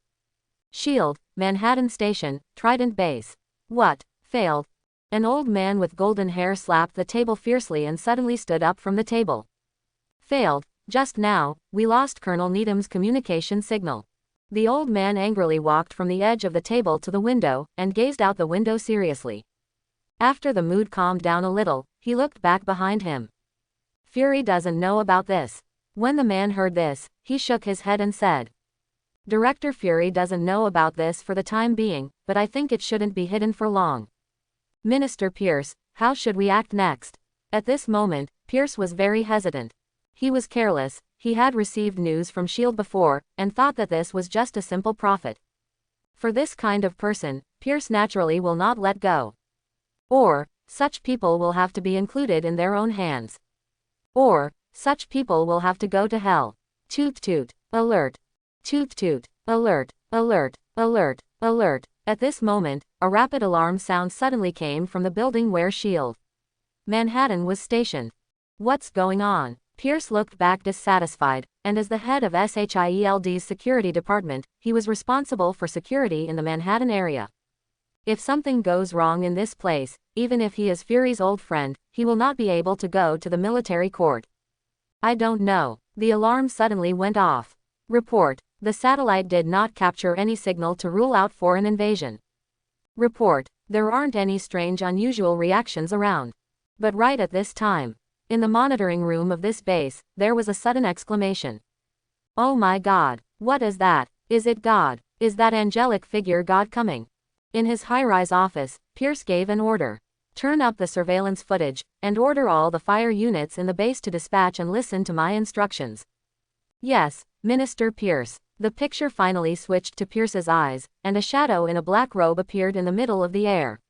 Speaker 1: Shield, Manhattan Station, Trident Base. What? Failed. An old man with golden hair slapped the table fiercely and suddenly stood up from the table. Failed. Just now, we lost Colonel Needham's communication signal. The old man angrily walked from the edge of the table to the window, and gazed out the window seriously. After the mood calmed down a little, he looked back behind him. Fury doesn't know about this. When the man heard this, he shook his head and said. Director Fury doesn't know about this for the time being, but I think it shouldn't be hidden for long. Minister Pierce, how should we act next? At this moment, Pierce was very hesitant. He was careless, he had received news from S.H.I.E.L.D. before, and thought that this was just a simple prophet. For this kind of person, Pierce naturally will not let go. Or, such people will have to be included in their own hands. Or, such people will have to go to hell. Toot toot, alert. Toot toot, alert, alert, alert, alert. At this moment, a rapid alarm sound suddenly came from the building where S.H.I.E.L.D. Manhattan was stationed. What's going on? Pierce looked back dissatisfied, and as the head of S.H.I.E.L.D.'s security department, he was responsible for security in the Manhattan area. If something goes wrong in this place, even if he is Fury's old friend, he will not be able to go to the military court. I don't know. The alarm suddenly went off. Report. The satellite did not capture any signal to rule out foreign invasion. Report, there aren't any strange unusual reactions around. But right at this time, in the monitoring room of this base, there was a sudden exclamation. Oh my God, what is that? Is it God? Is that angelic figure God coming? In his high-rise office, Pierce gave an order. Turn up the surveillance footage, and order all the fire units in the base to dispatch and listen to my instructions. Yes, Minister Pierce. The picture finally switched to Pierce's eyes, and a shadow in a black robe appeared in the middle of the air.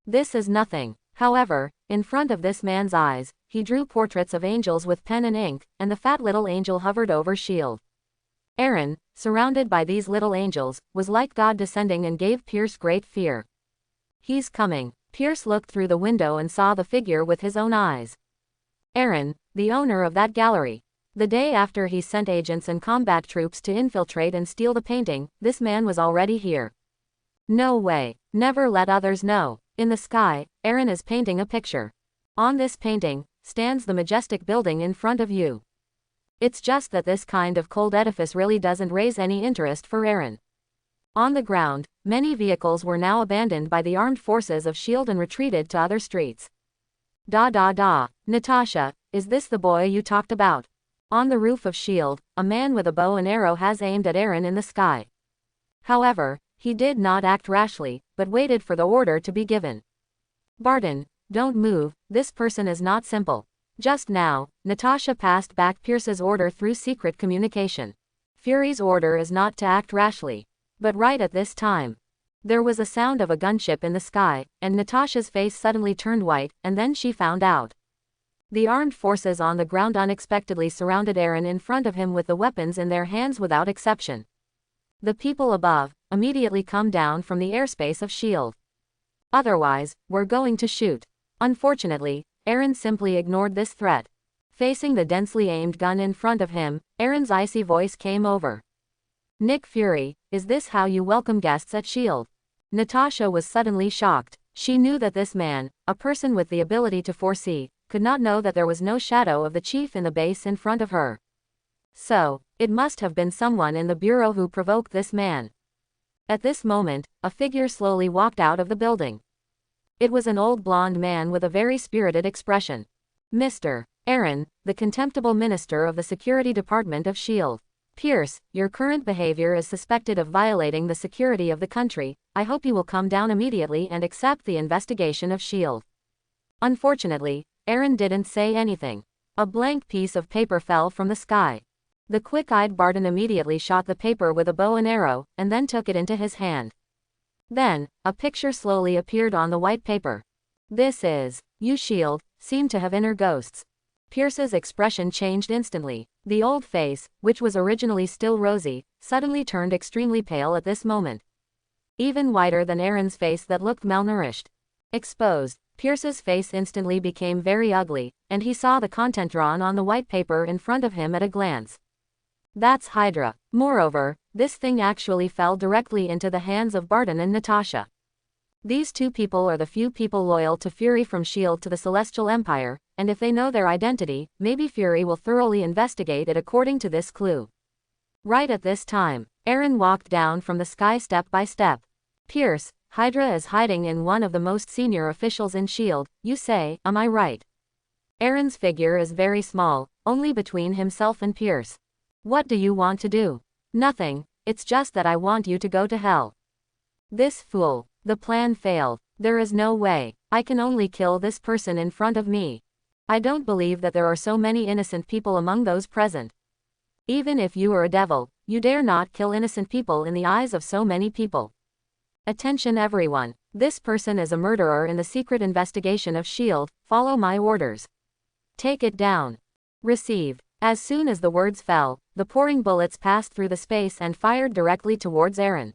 Speaker 1: This is nothing. However, in front of this man's eyes, he drew portraits of angels with pen and ink, and the fat little angel hovered over S.H.I.E.L.D. Aaron, surrounded by these little angels, was like God descending and gave Pierce great fear. He's coming. Pierce looked through the window and saw the figure with his own eyes. Aaron, the owner of that gallery. The day after he sent agents and combat troops to infiltrate and steal the painting, this man was already here. No way. Never let others know. In the sky, Aaron is painting a picture. On this painting, stands the majestic building in front of you. It's just that this kind of cold edifice really doesn't raise any interest for Aaron. On the ground, many vehicles were now abandoned by the armed forces of S.H.I.E.L.D. and retreated to other streets. Natasha, is this the boy you talked about? On the roof of S.H.I.E.L.D., a man with a bow and arrow has aimed at Aaron in the sky. However, he did not act rashly, but waited for the order to be given. Barton, don't move, this person is not simple. Just now, Natasha passed back Pierce's order through secret communication. Fury's order is not to act rashly. But right at this time, there was a sound of a gunship in the sky, and Natasha's face suddenly turned white, and then she found out. The armed forces on the ground unexpectedly surrounded Aaron in front of him with the weapons in their hands without exception. The people above immediately come down from the airspace of S.H.I.E.L.D. Otherwise, we're going to shoot. Unfortunately, Aaron simply ignored this threat. Facing the densely aimed gun in front of him, Aaron's icy voice came over. Nick Fury, is this how you welcome guests at S.H.I.E.L.D.? Natasha was suddenly shocked. She knew that this man, a person with the ability to foresee, could not know that there was no shadow of the chief in the base in front of her. So, it must have been someone in the bureau who provoked this man. At this moment, a figure slowly walked out of the building. It was an old blonde man with a very spirited expression. Mr. Aaron, the contemptible minister of the security department of S.H.I.E.L.D. Pierce, your current behavior is suspected of violating the security of the country. I hope you will come down immediately and accept the investigation of S.H.I.E.L.D. Unfortunately, Aaron didn't say anything. A blank piece of paper fell from the sky. The quick-eyed Barton immediately shot the paper with a bow and arrow, and then took it into his hand. Then, a picture slowly appeared on the white paper. This is, you S.H.I.E.L.D., seem to have inner ghosts. Pierce's expression changed instantly. The old face, which was originally still rosy, suddenly turned extremely pale at this moment. Even whiter than Aaron's face that looked malnourished. Exposed, Pierce's face instantly became very ugly, and he saw the content drawn on the white paper in front of him at a glance. That's Hydra. Moreover, this thing actually fell directly into the hands of Barton and Natasha. These two people are the few people loyal to Fury from S.H.I.E.L.D. to the Celestial Empire, and if they know their identity, maybe Fury will thoroughly investigate it according to this clue. Right at this time, Aaron walked down from the sky step by step. Pierce, Hydra is hiding in one of the most senior officials in S.H.I.E.L.D., you say, am I right? Aaron's figure is very small, only between himself and Pierce. What do you want to do? Nothing, it's just that I want you to go to hell. This fool. The plan failed. There is no way. I can only kill this person in front of me. I don't believe that there are so many innocent people among those present. Even if you are a devil, you dare not kill innocent people in the eyes of so many people. Attention everyone. This person is a murderer in the secret investigation of S.H.I.E.L.D. Follow my orders. Take it down. Received. As soon as the words fell, the pouring bullets passed through the space and fired directly towards Aaron.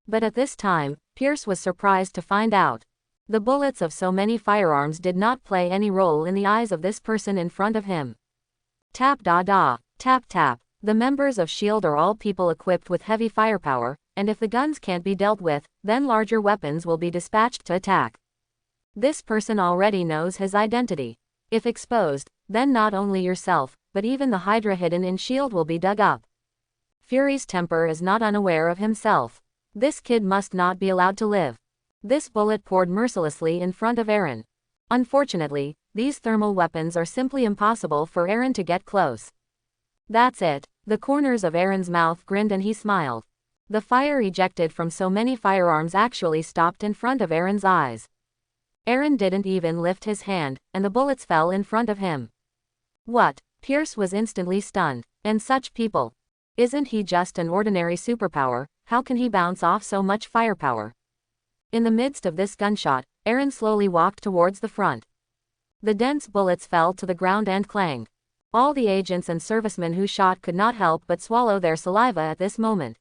Speaker 1: But at this time, Pierce was surprised to find out. The bullets of so many firearms did not play any role in the eyes of this person in front of him. Tap tap tap. The members of S.H.I.E.L.D. are all people equipped with heavy firepower, and if the guns can't be dealt with, then larger weapons will be dispatched to attack. This person already knows his identity. If exposed, then not only yourself, but even the Hydra hidden in S.H.I.E.L.D. will be dug up. Fury's temper is not unaware of himself. This kid must not be allowed to live. This bullet poured mercilessly in front of Eren. Unfortunately, these thermal weapons are simply impossible for Eren to get close. That's it. The corners of Eren's mouth grinned and he smiled. The fire ejected from so many firearms actually stopped in front of Eren's eyes. Eren didn't even lift his hand, and the bullets fell in front of him. What? Pierce was instantly stunned. And such people. Isn't he just an ordinary superpower? How can he bounce off so much firepower? In the midst of this gunshot, Eren slowly walked towards the front. The dense bullets fell to the ground and clanged. All the agents and servicemen who shot could not help but swallow their saliva at this moment.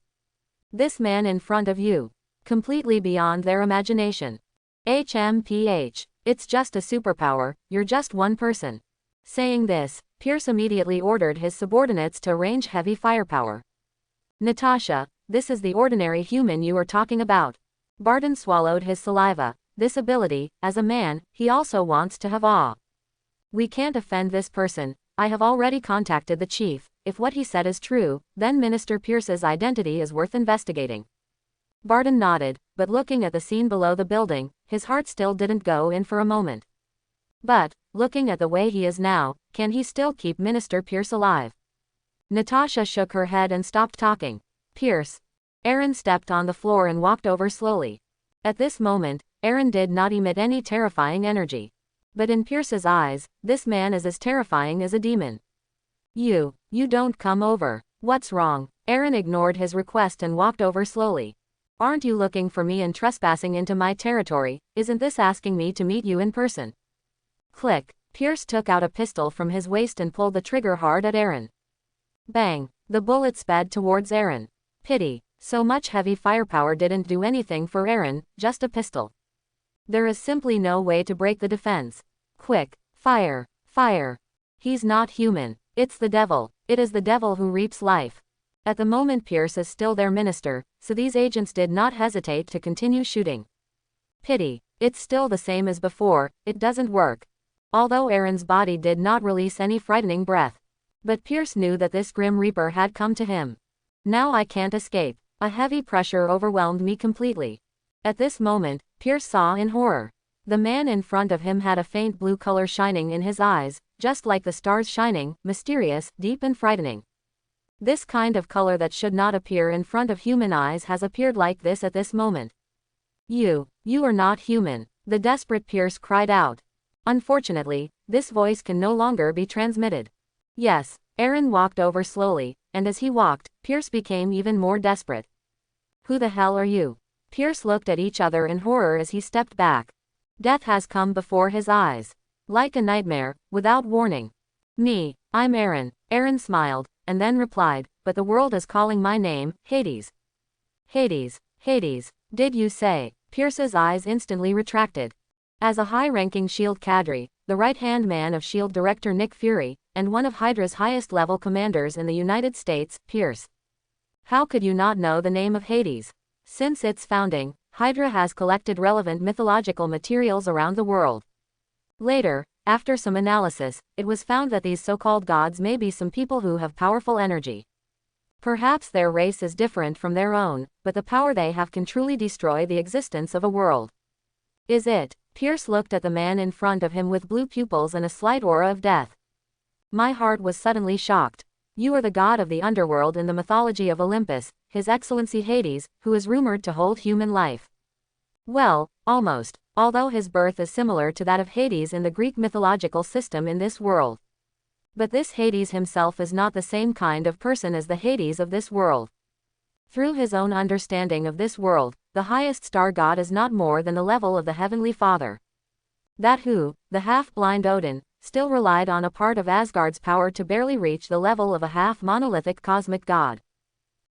Speaker 1: This man in front of you. Completely beyond their imagination. HMPH. It's just a superpower, you're just one person. Saying this, Pierce immediately ordered his subordinates to arrange heavy firepower. Natasha, this is the ordinary human you are talking about. Barton swallowed his saliva. This ability, as a man, he also wants to have awe. We can't offend this person. I have already contacted the chief. If what he said is true, then Minister Pierce's identity is worth investigating. Barton nodded, but looking at the scene below the building, his heart still didn't go in for a moment. But, looking at the way he is now, can he still keep Minister Pierce alive? Natasha shook her head and stopped talking. Pierce. Eren stepped on the floor and walked over slowly. At this moment, Eren did not emit any terrifying energy. But in Pierce's eyes, this man is as terrifying as a demon. You don't come over. What's wrong? Eren ignored his request and walked over slowly. Aren't you looking for me and trespassing into my territory? Isn't this asking me to meet you in person? Click. Pierce took out a pistol from his waist and pulled the trigger hard at Eren. Bang. The bullet sped towards Eren. Pity. So much heavy firepower didn't do anything for Eren, just a pistol. There is simply no way to break the defense. Quick. Fire. Fire. He's not human. It's the devil. It is the devil who reaps life. At the moment Pierce is still their minister, so these agents did not hesitate to continue shooting. Pity. It's still the same as before, it doesn't work. Although Eren's body did not release any frightening breath. But Pierce knew that this Grim Reaper had come to him. Now I can't escape. A heavy pressure overwhelmed me completely. At this moment, Pierce saw in horror. The man in front of him had a faint blue color shining in his eyes, just like the stars shining, mysterious, deep and frightening. This kind of color that should not appear in front of human eyes has appeared like this at this moment. You are not human, the desperate Pierce cried out. Unfortunately, this voice can no longer be transmitted. Yes, Eren walked over slowly, and as he walked, Pierce became even more desperate. Who the hell are you? Pierce looked at each other in horror as he stepped back. Death has come before his eyes. Like a nightmare, without warning. Me, I'm Eren. Eren smiled, and then replied, but the world is calling my name, Hades. Hades, Hades, did you say? Pierce's eyes instantly retracted. As a high-ranking SHIELD cadre, the right-hand man of SHIELD Director Nick Fury, and one of Hydra's highest-level commanders in the United States, Pierce. How could you not know the name of Hades? Since its founding, Hydra has collected relevant mythological materials around the world. Later, after some analysis, it was found that these so-called gods may be some people who have powerful energy. Perhaps their race is different from their own, but the power they have can truly destroy the existence of a world. Is it? Pierce looked at the man in front of him with blue pupils and a slight aura of death. My heart was suddenly shocked. You are the god of the underworld in the mythology of Olympus, His Excellency Hades, who is rumored to hold human life. Well, almost, although his birth is similar to that of Hades in the Greek mythological system in this world. But this Hades himself is not the same kind of person as the Hades of this world. Through his own understanding of this world, the highest star god is not more than the level of the Heavenly Father. That who, the half-blind Odin, still relied on a part of Asgard's power to barely reach the level of a half-monolithic cosmic god.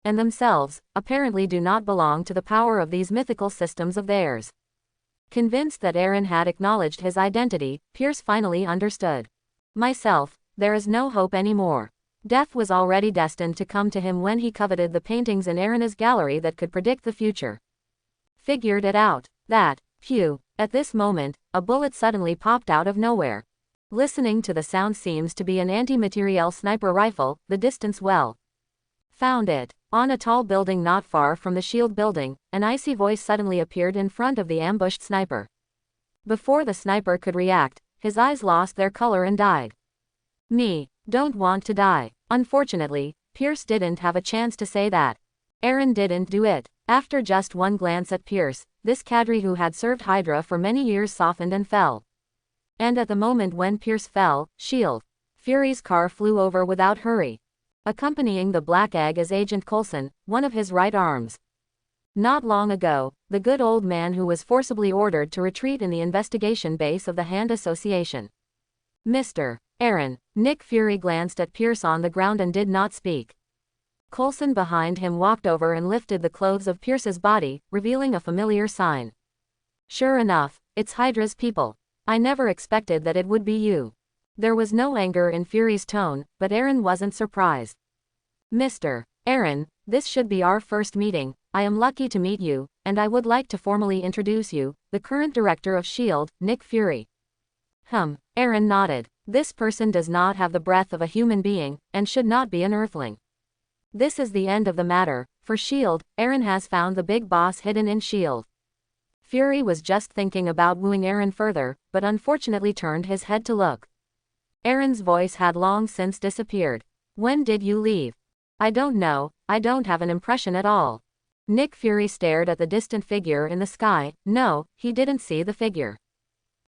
Speaker 1: And themselves, apparently do not belong to the power of these mythical systems of theirs. Convinced that Eren had acknowledged his identity, Pierce finally understood. Myself, there is no hope anymore. Death was already destined to come to him when he coveted the paintings in Erena's gallery that could predict the future. Figured it out. That, phew, at this moment, a bullet suddenly popped out of nowhere. Listening to the sound seems to be an anti-materiel sniper rifle, the distance well. Found it. On a tall building not far from the shield building, an icy voice suddenly appeared in front of the ambushed sniper. Before the sniper could react, his eyes lost their color and died. Me, don't want to die. Unfortunately, Pierce didn't have a chance to say that. Aaron didn't do it. After just one glance at Pierce, this cadre who had served Hydra for many years softened and fell. And at the moment when Pierce fell, Shield Fury's car flew over without hurry. Accompanying the Black Egg is Agent Coulson, one of his right arms. Not long ago, the good old man who was forcibly ordered to retreat in the investigation base of the Hand Association. Mr. Aaron, Nick Fury glanced at Pierce on the ground and did not speak. Coulson behind him walked over and lifted the clothes of Pierce's body, revealing a familiar sign. Sure enough, it's Hydra's people. I never expected that it would be you. There was no anger in Fury's tone, but Aaron wasn't surprised. Mr. Aaron, this should be our first meeting. I am lucky to meet you, and I would like to formally introduce you, the current director of S.H.I.E.L.D., Nick Fury. Aaron nodded. This person does not have the breath of a human being, and should not be an earthling. This is the end of the matter. For S.H.I.E.L.D., Aaron has found the big boss hidden in S.H.I.E.L.D. Fury was just thinking about wooing Aaron further, but unfortunately turned his head to look. Aaron's voice had long since disappeared. When did you leave? I don't know, I don't have an impression at all. Nick Fury stared at the distant figure in the sky. No, he didn't see the figure.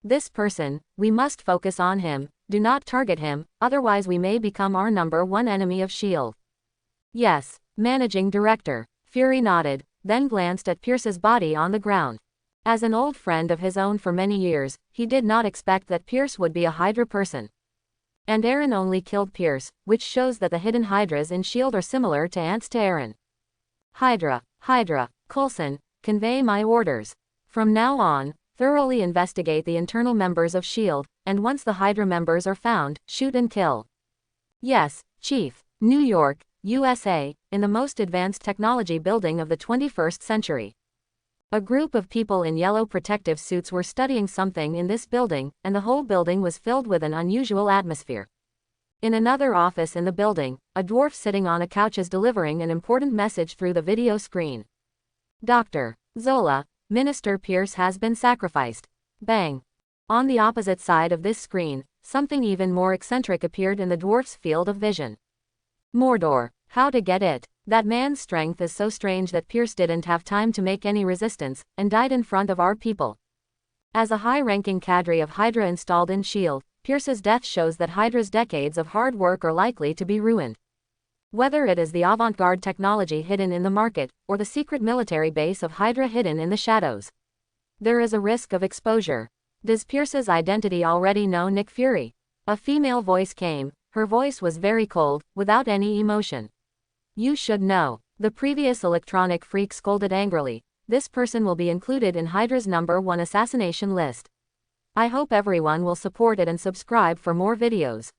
Speaker 1: This person, we must focus on him, do not target him, otherwise we may become our #1 enemy of S.H.I.E.L.D. Yes, Managing Director. Fury nodded, then glanced at Pierce's body on the ground. As an old friend of his own for many years, he did not expect that Pierce would be a Hydra person. And Aaron only killed Pierce, which shows that the hidden Hydras in S.H.I.E.L.D. are similar to ants to Aaron. Hydra, Coulson, convey my orders. From now on, thoroughly investigate the internal members of S.H.I.E.L.D., and once the Hydra members are found, shoot and kill. Yes, Chief. New York, USA, in the most advanced technology building of the 21st century. A group of people in yellow protective suits were studying something in this building, and the whole building was filled with an unusual atmosphere. In another office in the building, a dwarf sitting on a couch is delivering an important message through the video screen. Dr. Zola, Minister Pierce has been sacrificed. Bang. On the opposite side of this screen, something even more eccentric appeared in the dwarf's field of vision. Mordor, how to get it? That man's strength is so strange that Pierce didn't have time to make any resistance, and died in front of our people. As a high-ranking cadre of Hydra installed in S.H.I.E.L.D., Pierce's death shows that Hydra's decades of hard work are likely to be ruined. Whether it is the avant-garde technology hidden in the market, or the secret military base of Hydra hidden in the shadows, there is a risk of exposure. Does Pierce's identity already know Nick Fury? A female voice came. Her voice was very cold, without any emotion. You should know. The previous electronic freak scolded angrily. This person will be included in Hydra's #1 assassination list. I hope everyone will support it and subscribe for more videos.